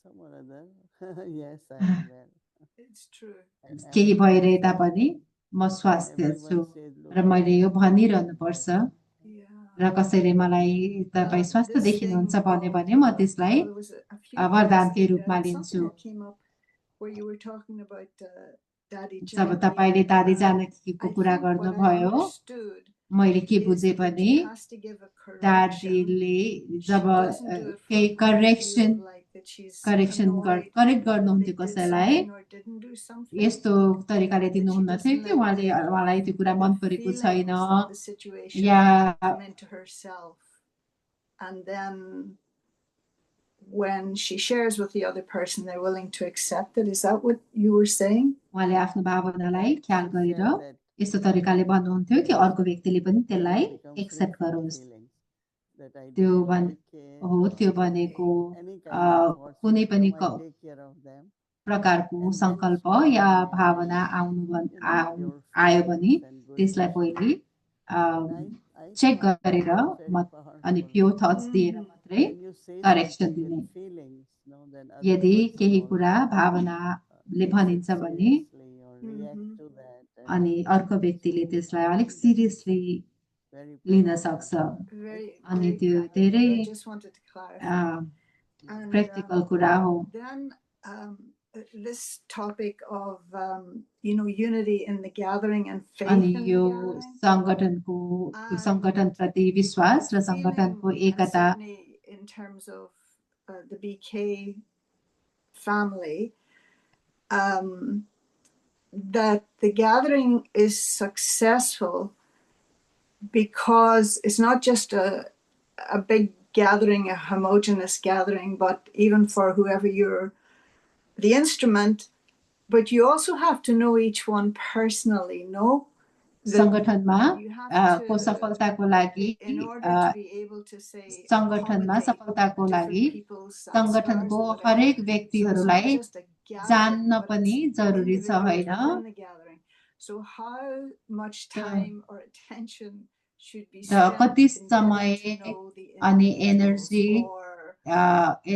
some or other, yes, I am well. It's true. And केही everyone भइरहे says- तापनि म स्वास्थ्य everyone छु says, "Look, र मैले यो भनिरहनु पर्छ। Yeah. र कसैले मलाई तपाईँ स्वास्थ्य This देखिनुहुन्छ thing भन्यो of, भने म त्यसलाई well, there was a few वरदानको things रूपमा that, लिन्छु। something that came up where you were talking about Daddy job Janki. तपाईँले दादी I जानकीको कुरा think what I गर्नुभयो understood मैले के is बुझेँ that भने she has to give a correction. दादीले She जब doesn't do it from केही a point of correction view of like that she's correction annoyed correct that गर्नुहुन्थ्यो they did कसैलाई something or didn't do something. यस्तो तरिकाले दिनुहुन्न थियो कि उहाँले उहाँलाई त्यो कुरा मन परेको छैन Feelings of the situation yeah come into herself, and then when she shares with the other person, they're willing to accept it. Is that what you were saying? उहाँले आफ्नो भावनालाई ख्याल she गरेर said that यस्तो तरिकाले भन्नुहुन्थ्यो कि अर्को व्यक्तिले पनि त्यसलाई become free एक्सेप्ट from गरोस्। feelings, that I त्यो didn't भन् like it हो or त्यो भनेको any kind of thoughts कुनै which पनि come, I take care of them. प्रकारको And then संकल्प start या imagining, भावना pure आयो भने feelings and good त्यसलाई wishes. पहिले And I चेक found गरेर that very अनि powerful. प्योर थट्स दिएर मात्रै When you say correction something दिने। with feelings, no, then other यदि person केही also, कुरा भावनाले takes it भनिन्छ भने seriously or react to that, and अनि अर्को व्यक्तिले त्यसलाई अलिक सिरियसली very लिन practical. सक्छ। Very, अनि very त्यो practical. धेरै I just wanted to clarify. And, practical कुरा हो। then this topic of unity in the gathering and faith अनि in यो the gathering. सङ्गठनप्रति विश्वास र सङ्गठनको Feeling, and Ekta certainly in terms of the BK family, that the gathering is successful because it's not just a big gathering, a homogeneous gathering, but even for whoever you're the instrument, but you also have to know each one personally, no? सङ्गठनमा You have को to, सफलताको लागि in order to be able to say, सङ्गठनमा accommodate सफलताको लागि different people's सङ्गठनको sanskars or whatever. हरेक So it's व्यक्तिहरूलाई not just a gathering, जान्न but पनि it's जरुरी छ individuals होइन। within the gathering. So how much time or attention should be र spent कति in समय getting to know the अनि individuals, energy or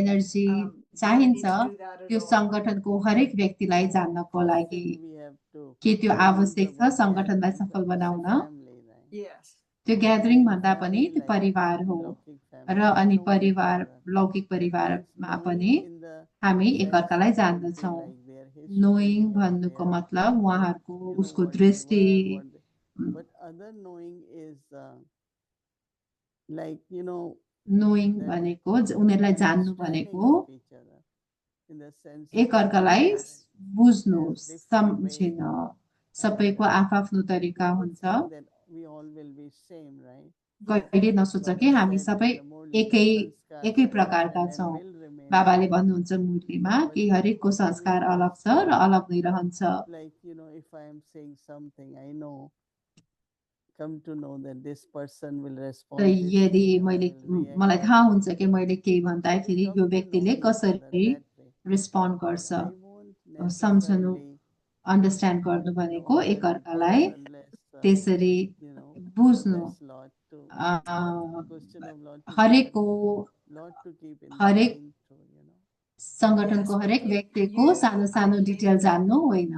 energy do we चाहिन्छ need to do that at त्यो all? सङ्गठनको हरेक व्यक्तिलाई जान्नको I लागि think we have to के त्यो think आवश्यक छ about सङ्गठनलाई gathering, सफल but it's a बनाउन। family, right? Yes. त्यो ग्यादरिङ And भन्दा पनि family त्यो like परिवार हो लौकिक र family, we अनि know each परिवार other. लौकिक That means परिवारमा knowing पनि in the हामी sense एकअर्कालाई would be जान्दछौँ। like their history knowing or भन्नुको their, मतलब उहाँहरूको you know, उसको what they दृष्टि were, what they, but other knowing is like, you know, knowing that भनेको उनीहरूलाई जान्नु understanding भनेको of each other in the sense एकअर्कालाई बुझ्नु has different ways. सम्झिन सबैको आफ्नो तरिका Don't हुन्छ think that we all will be same, right? कहिले नसोच कि Baba हामी said सबै the more एकै little sanskar एकै remains प्रकारका and छौँ will remain, बाबाले भन्नुहुन्छ मुरलीमा कि हरेकको संस्कार अलग छ र अलग नै रहन्छ like if I am saying something, I know, come to know that this person will respond र this यदि way, or मैले will react मलाई that थाहा way. हुन्छ कि मैले केही So we भन्दाखेरि come यो to know व्यक्तिले each other कसरी that way. रेस्पोन्ड But गर्छ I won't सम्झनु necessarily अन्डरस्ट्यान्ड गर्नु भनेको order the एकअर्कालाई person, let's त्यसरी put बुझ्नु this lot to not question of lot to हरेकको lot to keep in the हरेक mind too, संगठनको Yes, but हरेक you- व्यक्तिको you, सानो I सानो think, डिटेल जान्नु होइन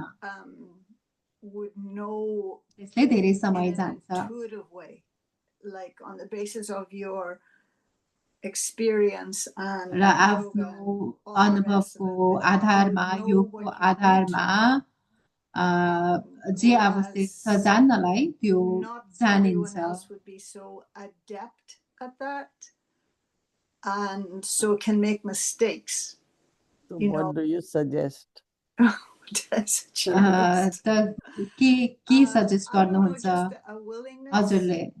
would know त्यसले धेरै in समय an जान्छ intuitive way, like on the basis of your experience and र yoga आफ्नो and all the rest of अनुभवको it, that you आधारमा would know योगको what you need आधारमा जे आवश्यक छ whereas जान्नलाई त्यो not जानिन्छ everyone else would be so adept at that and so can make mistakes. So You what know. do you suggest? त के सजेस्ट I don't know, गर्नुहुन्छ just a willingness हजुरले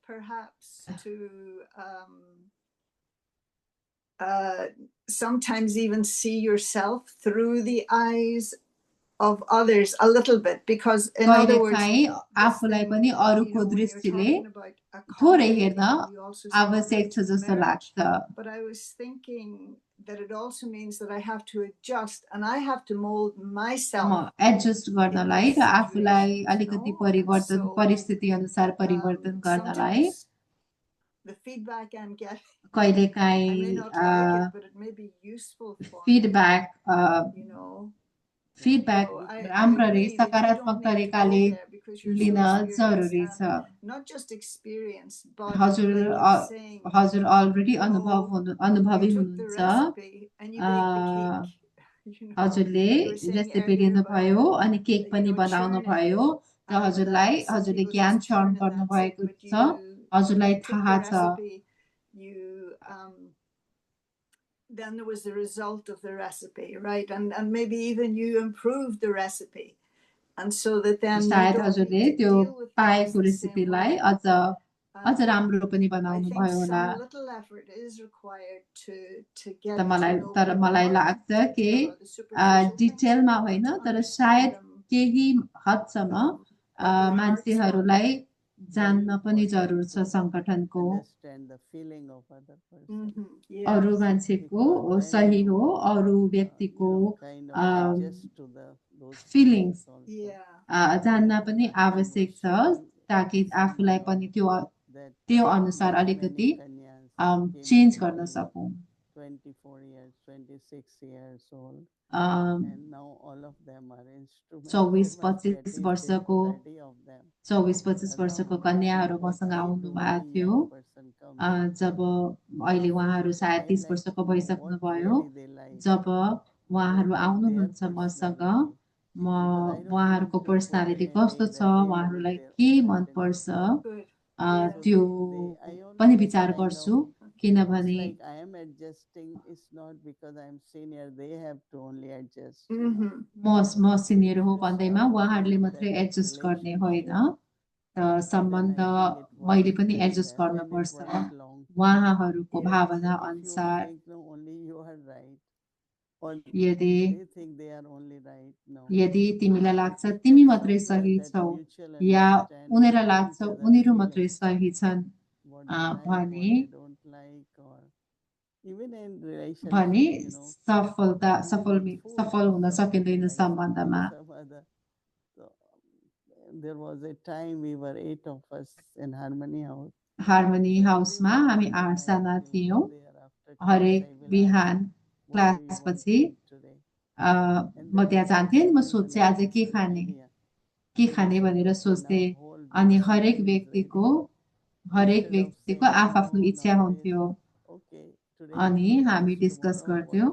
perhaps to sometimes even see yourself through the eyes of others a little bit, because in other words, कहिलेकाहीँ this आफूलाई thing, पनि अरूको when you're दृष्टिले talking about थोरै accommodating, हेर्न you also said it आवश्यक छ meant जस्तो merge. लाग्छ But I was thinking that it also means that I have to adjust and I have to mold myself. Adjust गर्नलाई in र these आफूलाई situations, अलिकति and परिवर्तन so, परिस्थिति अनुसार परिवर्तन गर्नलाई sometimes the feedback I'm getting, I may कहिलेकाहीँ not like it, but it may be useful for me, feedback you know. Feedback So I राम्ररी agree that you सकारात्मक don't need to go तरिकाले there because you're लिन so experienced, जरुरी छ and not just experience, but हजुर like you're saying, हजुर अलरेडी you अनुभवी took the हुनुहुन्छ recipe and you baked the cake. You know, हजुरले you were saying recipe earlier about, लिनुभयो अनि केक पनि बनाउनु churning, भयो र and हजुरलाई that some हजुरले people ज्ञान just चरण churn and गर्नु that's it, भएको but छ हजुरलाई you took थाहा the छ recipe, you then there was the result of the recipe, right? And maybe even you improved the recipe, and so that then you सायद don't हजुरले need to त्यो deal with things पाएको the same रेसिपीलाई way. अझ राम्रो पनि I बनाउनु think भयो होला some little effort is required to get त मलाई to know तर people, मलाई not लाग्छ कि detail or the superficial things, डिटेलमा but होइन to तर understand सायद them केही हदसम्म at their heart's मान्छेहरूलाई जान्न पनि जरुर छ सङ्गठनको Understand the feeling of other person. अरू Yes. मान्छेको Because then सही you, हो अरू व्यक्तिको kind of adjust to those feelings. also. Yeah. जान्न पनि आवश्यक छ ताकि आफूलाई पनि त्यो अनुसार अलिकति चेन्ज गर्न सकौँ 24 years, 26 years old. Um, And now all of them are instruments. 24-25 वर्षको 24-25 वर्षको कन्याहरू मसँग आउनु भएको थियो जब अहिले उहाँहरू सायद 30 वर्षको भइसक्नु भयो जब उहाँहरू आउनुहुन्छ मसँग म उहाँहरूको पर्सनालिटी कस्तो छ उहाँहरूलाई के मन पर्छ त्यो पनि विचार गर्छु किनभने I am adjusting, it's not because I am senior, they have to only adjust. म सिनियर हो भन्दैमा उहाँहरूले मात्रै एडजस्ट गर्ने होइन र सम्बन्ध मैले पनि एडजस्ट गर्नुपर्छ उहाँहरूको भावना अनुसार यदि तिमीलाई लाग्छ तिमी मात्रै सही छौ या उनीहरूलाई लाग्छ उनीहरू मात्रै सही छन् भने सफल हुन सकिँदैन सम्बन्धमा There was a time we were 8 of us in Harmony House. Harmony हाउसमा हामी 8 जना थियौँ हरेक बिहान क्लासपछि म त्यहाँ जान्थेँ म सोच्थेँ आज के खाने भनेर सोच्थेँ अनि हरेक व्यक्तिको आफ्नो इच्छा हुन्थ्यो अनि हामी डिस्कस गर्थ्यौँ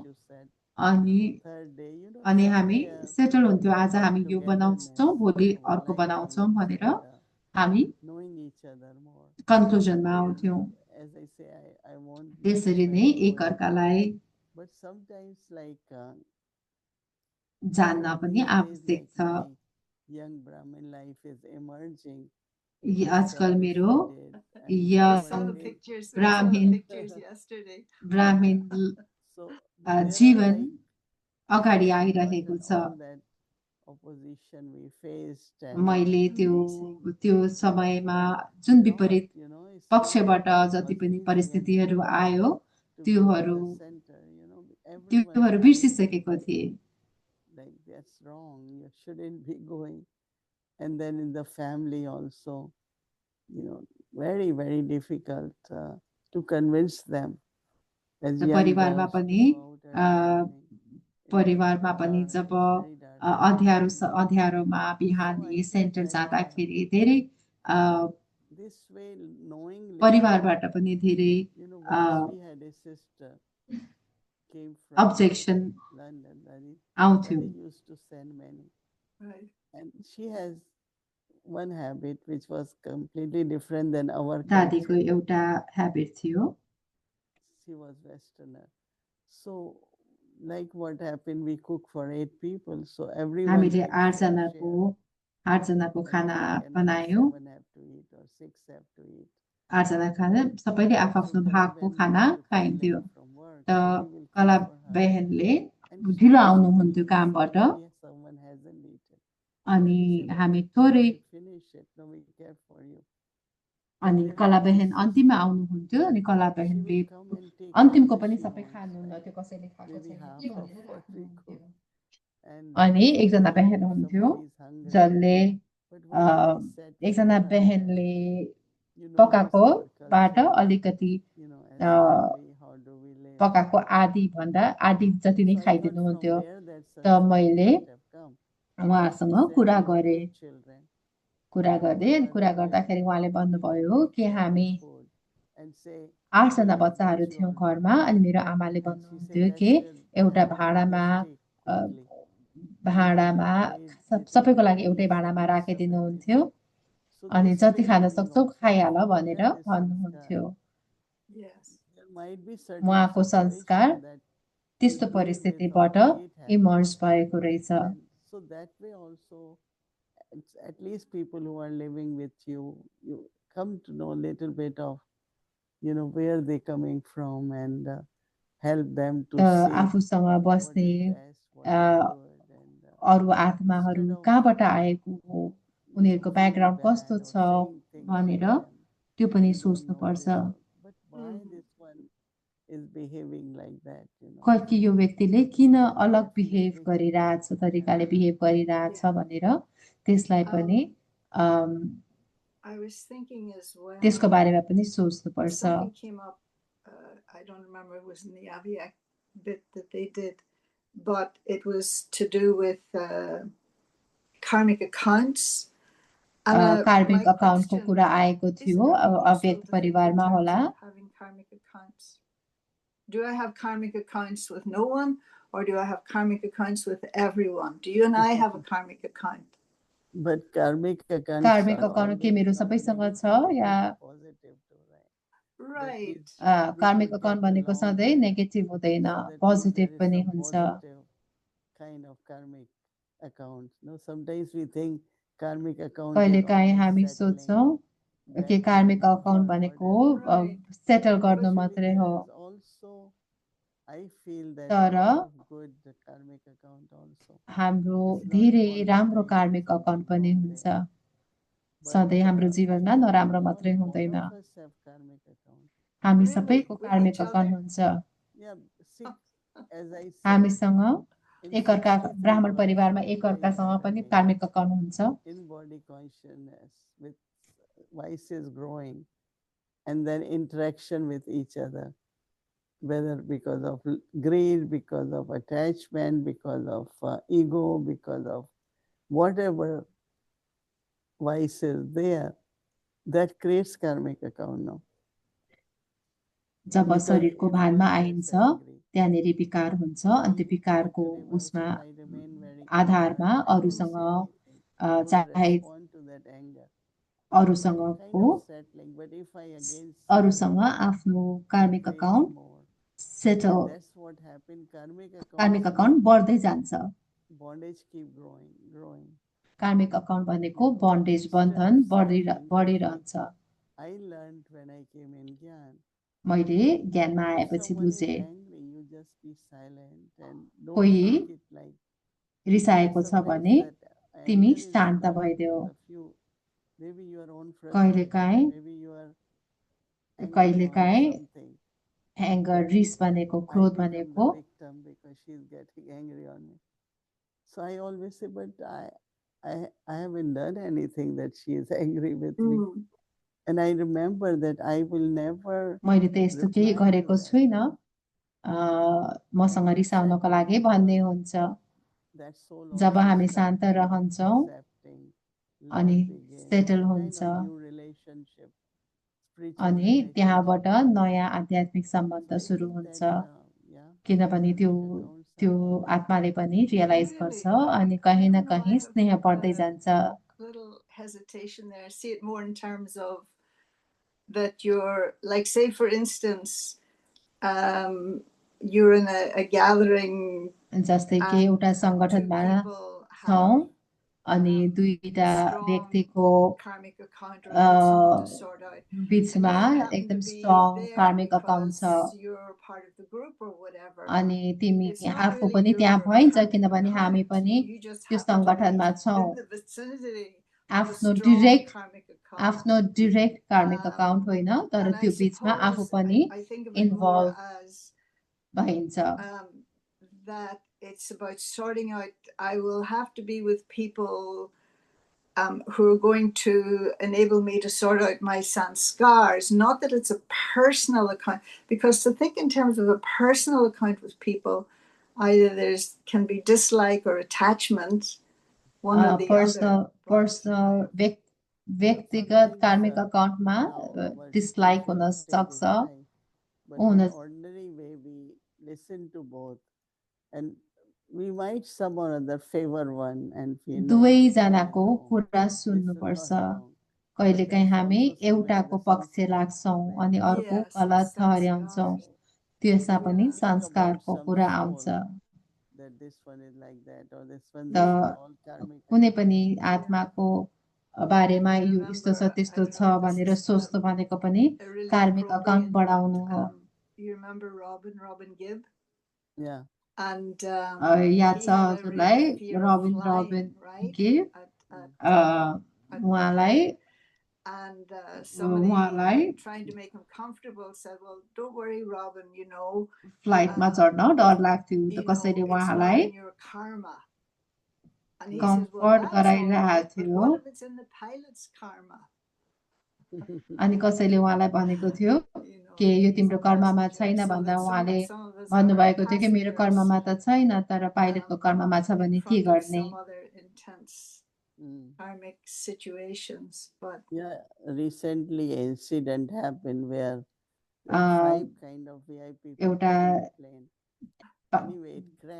अनि हामी सेटल हुन्थ्यो आज हामी यो बनाउँछौँ भोलि अर्को बनाउँछौँ भनेर हामी कन्क्लुजनमा आउँथ्यौँ त्यसरी नै एकअर्कालाई जान्न पनि These days, आवश्यक like छ। my young Brahmin life is emerging. आजकल service मेरो we did, and yes We saw the whatever pictures. We saw the Brahmin pictures yesterday. Brahmin So there are जीवन like अगाडि but आइरहेको छ। all that opposition we faced and मैले Amazing. त्यो समयमा जुन not, विपरीत you know, it's पक्षबाट not जति was पनि easy परिस्थितिहरू anymore आयो to be त्योहरू in the center, you know, everyone त्योहरू telling बिर्सिसकेको me, थिएँ। like that's wrong, you shouldn't be going. And then in the family also, you know, very, very difficult to convince them. As young परिवारमा girls to पनि go out early morning in परिवारमा पनि dark, job it's very dark. अँध्यारोमा बिहान So I centre feel that जाँदाखेरि धेरै this way, knowingly, परिवारबाट पनि धेरै you know, once we had a sister came from objection London, आउँथ्यो। Daddy used to send many. Right. And she has one habit which was completely different than our दादीको culture. एउटा ह्याबिट थियो। She was Westerner. So, like what happened, we cook for 8 people. So everyone हामीले had fair 8जनाको share. खाना Like, and बनायौँ। 7 have to eat or 6 have to eat. 8जना खाना सबैले आफ्नो भागको खाना खाइन्थ्यो। त कला बहनले ढिलो आउनुहुन्थ्यो कामबाट अनि हामी थोरै अनि कला बहन अन्तिममा आउनुहुन्थ्यो अनि कला बहनले अन्तिमको पनि सबै खानुहुन्थ्यो, कसैले खाएको छैन कि भनेर राख्नुहुन्थ्यो। अनि एकजना बहन हुन्थ्यो जसले एकजना बहनले पकाएकोबाट अलिकति पकाएको आधी जति नै खाइदिनुहुन्थ्यो। त मैले उहाँसँग कुरा गरेँ। कुरा गर्दाखेरि उहाँले भन्नुभयो कि हामी 8जना बच्चाहरू थियौँ घरमा अनि मेरो आमाले भन्नुहुन्थ्यो कि एउटा भाँडामा सबैको लागि एउटै भाँडामा राखिदिनुहुन्थ्यो अनि जति खान सक्छौ खाइहाल भनेर भन्नुहुन्थ्यो। उहाँको संस्कार त्यस्तो परिस्थितिबाट इमर्ज भएको रहेछ। So that way also, at least people who are living with you, you come to know a little bit of, you know, where they coming from and help them to see आफूसँग what बस्ने is best, what is good, and अरू आत्माहरू कहाँबाट आएको हो, उनीहरूको ब्याकग्राउन्ड कस्तो छ भनेर त्यो पनि सोच्नुपर्छ। कि यो व्यक्तिले किन अलग बिहेभ गरिरहेछ, तरिकाले बिहेभ गरिरहेछ भनेर त्यसलाई पनि त्यसको बारेमा पनि सोच्नुपर्छ। Something came up, I don't remember, it was in the Aviac bit that they did, but it was to do with karmic accounts. कार्मिक अकाउन्टको कुरा आएको थियो, अव्यक्त परिवारमा होला। Do I have karmic accounts with no one or do I have karmic accounts with everyone? Do you and I have a karmic account? But karmic account के मेरो सबैसँग छ या Right. कार्मिक अकाउन्ट भनेको सधैँ नेगेटिभ हुँदैन, पोजिटिभ पनि हुन्छ। kind of karmic account. No, sometimes we think karmic account. कहिलेकाहीँ हामी सोच्छौँ कि कार्मिक अकाउन्ट भनेको सेटल गर्नु मात्रै हो। तर हाम्रो धेरै राम्रो कार्मिक अकाउन्ट पनि हुन्छ। सधैँ हाम्रो जीवनमा नराम्रो मात्रै हुँदैन, हामी सबैको कार्मिक अकाउन्ट हुन्छ। हामीसँग एकअर्का ब्राह्मण परिवारमा एकअर्कासँग पनि कार्मिक अकाउन्ट हुन्छ। Vices growing and then interaction with each other, whether because of greed, because of attachment, because of ego, because of whatever vices there, that creates karmic account now. जब शरीरको भानमा आइन्छ त्यहाँनेरि विकार हुन्छ अनि त्यो विकारको उसमा आधारमा अरूसँग चाहे अरूसँग आफ्नो कार्मिक अकाउन्ट सेटल, कार्मिक अकाउन्ट बढ्दै जान्छ। bondage keep growing. कार्मिक अकाउन्ट भनेको बन्डेज बन्धन बढिरहन्छ। I learned when I came in Gyan. मैले ज्ञानमा If आएपछि someone is बुझेँ angry, you just be silent and don't कोही take it like. रिसाएको छ भने Sometimes तिमी anger is शान्त not भइदेऊ। because of you. Maybe your own कहिलेकाहीँ frustration. Maybe you are angry on something. Anger रिस भनेको I क्रोध become भनेको the victim because she's getting angry on me. So I always say, but I haven't done anything that she is angry with me. And I remember that I will never मैले त यस्तो केही reply to गरेको that. छुइनँ मसँग रिसाउनको लागि भन्ने हुन्छ। That soul जब also हामी starts शान्त रहन्छौँ accepting, अनि love begins, सेटल kind हुन्छ of new relationship, spiritual अनि त्यहाँबाट relationship. नयाँ आध्यात्मिक So सम्बन्ध I सुरु think हुन्छ that, yeah, किनभने त्यो accounts त्यो are always आत्माले पनि रियलाइज गर्छ अनि I कहीँ न don't know, I कहीँ have स्नेह बढ्दै a जान्छ। little hesitation there. I see it more in terms of that you're like, say for instance, you're in a gathering जस्तै कि एउटा and two सङ्गठनमा people छौँ have अनि दुईटा strong व्यक्तिको karmic account or need someone to sort out. बिचमा And you happen एकदम to be स्ट्रङ there कार्मिक अकाउन्ट छ because you're part of the group or whatever. अनि तिमी It's not आफू really पनि त्यहाँ your भइन्छ karmic किनभने हामी account. पनि You just त्यो happen to be सङ्गठनमा छौँ। in the vicinity of a आफ्नो strong डिरेक्ट karmic account. आफ्नो डिरेक्ट कार्मिक अकाउन्ट होइन तर And I त्यो बिचमा आफू suppose पनि I think of it more involve as भइन्छ। that it's about sorting out. I will have to be with people who are going to enable me to sort out my sanskars. Not that it's a personal account, because to think in terms of a personal account with people, either there's can be dislike or attachment, one or the other. Personal व्यक्तिगत कार्मिक अकाउन्टमा डिसलाइक हुन सक्छ But in ordinary way, we listen to both, and we might some or other favor one and feel दुवैजनाको कुरा सुन्नुपर्छ। कहिलेकाहीँ हामी एउटाको पक्ष लाग्छौँ अनि अर्को गलत ठहर्याउँछौँ, त्यसमा पनि संस्कारको कुरा आउँछ। कुनै पनि आत्माको बारेमा यो यस्तो छ त्यस्तो छ भनेर सोच्नु भनेको पनि कार्मिक अकाउन्ट बढाउनु हो। You remember Robin Gibb? Yeah. And याद छ हजुरलाई रबिन गिब उहाँलाई and somebody trying to make him comfortable said, well, don't worry, Robin, you know, फ्लाइटमा चढ्न डर लाग्थ्यो कसैले उहाँलाई your karma. And he comfort says, गराइरहेको थियो। what if it's in the pilot's karma? अनि कसैले उहाँलाई भनेको थियो कि यो तिम्रो कर्ममा छैन भन्दा उहाँले भन्नुभएको थियो कि मेरो कर्ममा त छैन तर पाइलटको कर्ममा छ भने के गर्ने। Karmic situations, but yeah, recently an incident happened where 5 kind of VIP एउटा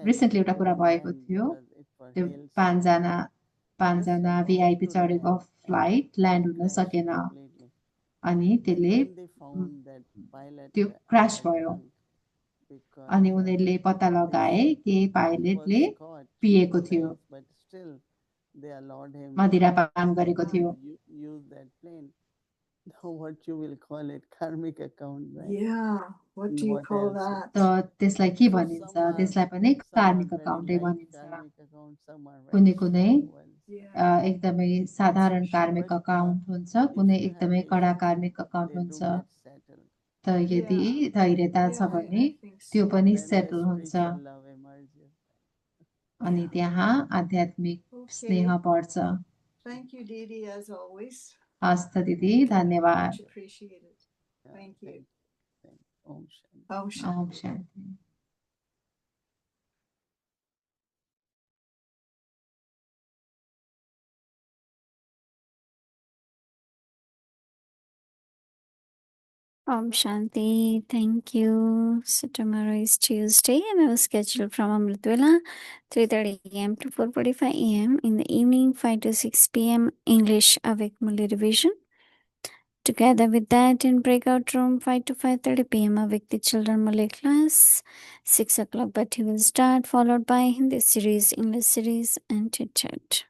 रिसेन्टली एउटा कुरा भएको थियो त्यो पाँचजना भिआइपी चढेको फ्लाइट ल्यान्ड हुन सकेन अनि त्यसले त्यो क्रास भयो अनि उनीहरूले पत्ता लगाए कि पाइलटले पिएको थियो, मदिरापान गरेको थियो। What you will call it, karmic account, right? Yeah, what do you call that? त त्यसलाई के भनिन्छ? त्यसलाई पनि कार्मिक अकाउन्टै भनिन्छ। कुनै कुनै एकदमै साधारण कार्मिक अकाउन्ट हुन्छ, कुनै एकदमै कडा कार्मिक अकाउन्ट हुन्छ। त यदि धैर्यता छ भने त्यो पनि सेटल हुन्छ अनि त्यहाँ आध्यात्मिक स्नेह बढ्छ। Thank you, Didi, as always. हस् त दिदी, धन्यवाद। Much appreciated. Thank you. Om Shanti. Om Shanti. Thank you. So tomorrow is Tuesday and our schedule from Amritwala 3:30 a.m. to 4:45 a.m. in the evening 5 to 6 p.m. English Awake Murli revision. Together with that, in breakout room 5 to 5:30 p.m. with the children Malay class, 6 o'clock Bhatti will start, followed by Hindi series, English series, and chit chat.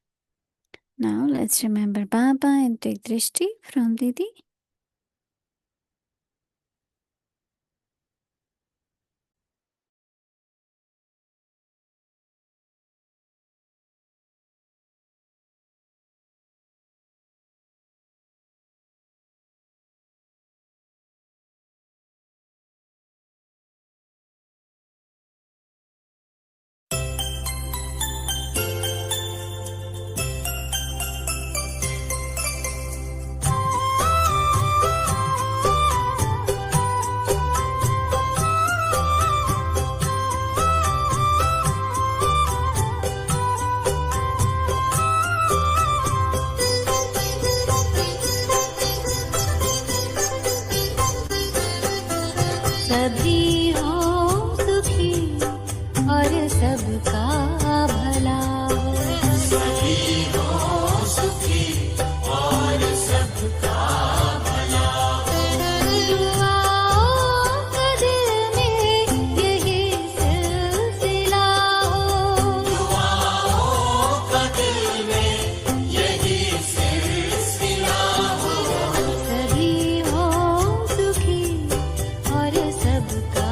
Now let's remember Baba and take Drishti from Didi. सभी हो सुखी और सबका भला हो। सभी हो सुखी और सबका भला हो। दुआओं का दिल में यही सिलसिला हो। दुआओं का दिल में यही सिलसिला हो। सभी हो सुखी और सबका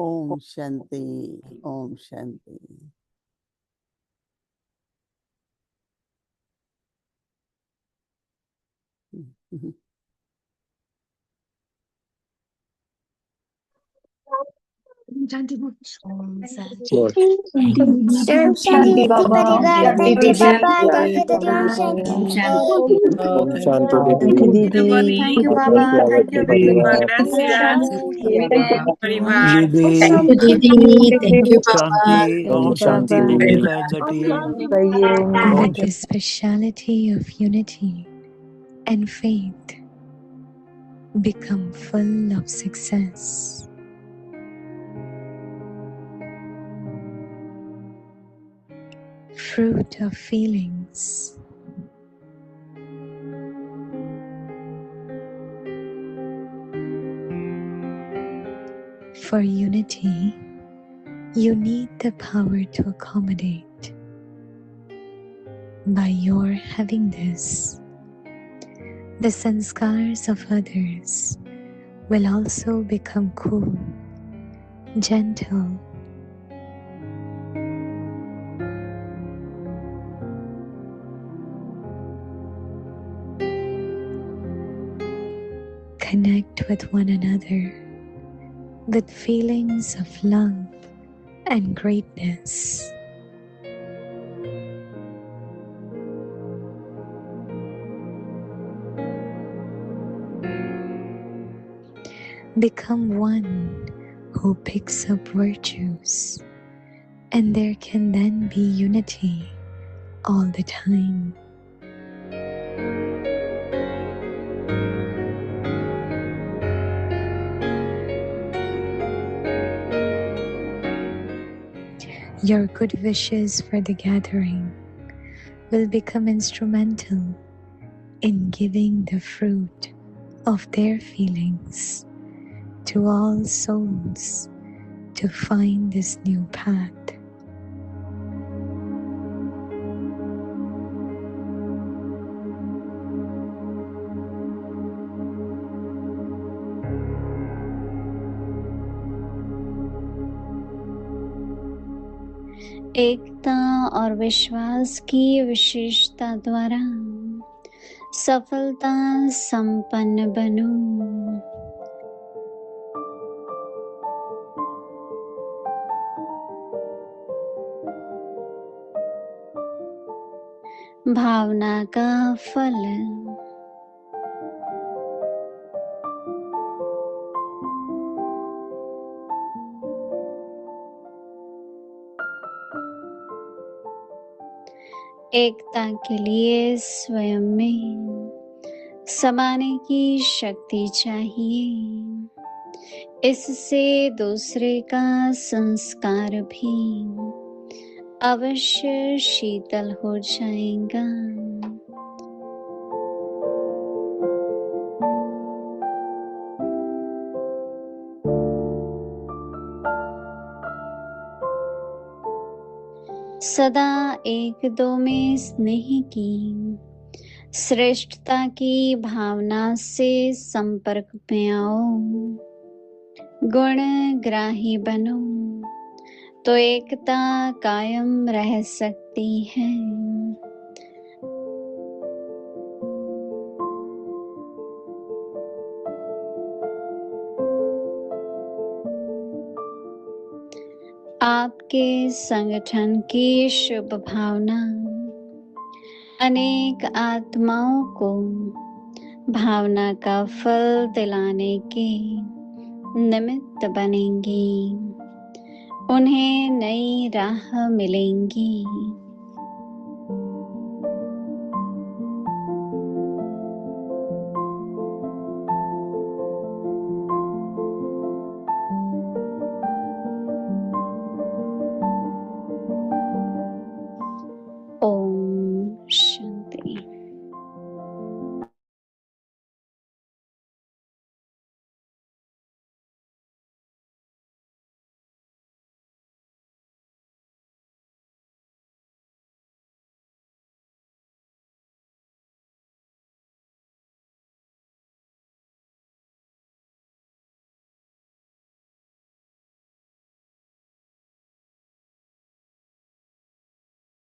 Om Shanti. Om Shanti. शांति परिवार, thank you papa, thank you दीदी, ओम शांति। ओम शांति दीदी। Thank you, Baba. Thank you, everyone. दीदी Thank you, Didi. Thank you, Shanti. Papa. Om Shanti दीदी Gayatri. With the speciality of unity and faith, become full of success. Fruit of feelings. For unity, you need the power to accommodate. By your having this, the sanskars of others will also become cool, gentle, connect with one another with feelings of love and greatness. Become one who picks up virtues, and there can then be unity all the time. Your good wishes for the gathering will become instrumental in giving the fruit of their feelings to all souls to find this new path. एकता और विश्वास की विशेषता द्वारा सफलता संपन्न बनो। भावना का फल। एकता के लिए स्वयं में समाने की शक्ति चाहिए। इससे दूसरे का संस्कार भी अवश्य शीतल हो जाएगा। सदा एक दो में स्नेह की श्रेष्ठता की भावना से संपर्क में आओ। गुण ग्राही बनो तो एकता कायम रह सकती है। आपके संगठन की शुभ भावना अनेक आत्माओं को भावना का फल दिलाने के निमित्त बनेंगी। उन्हें नई राह मिलेंगी।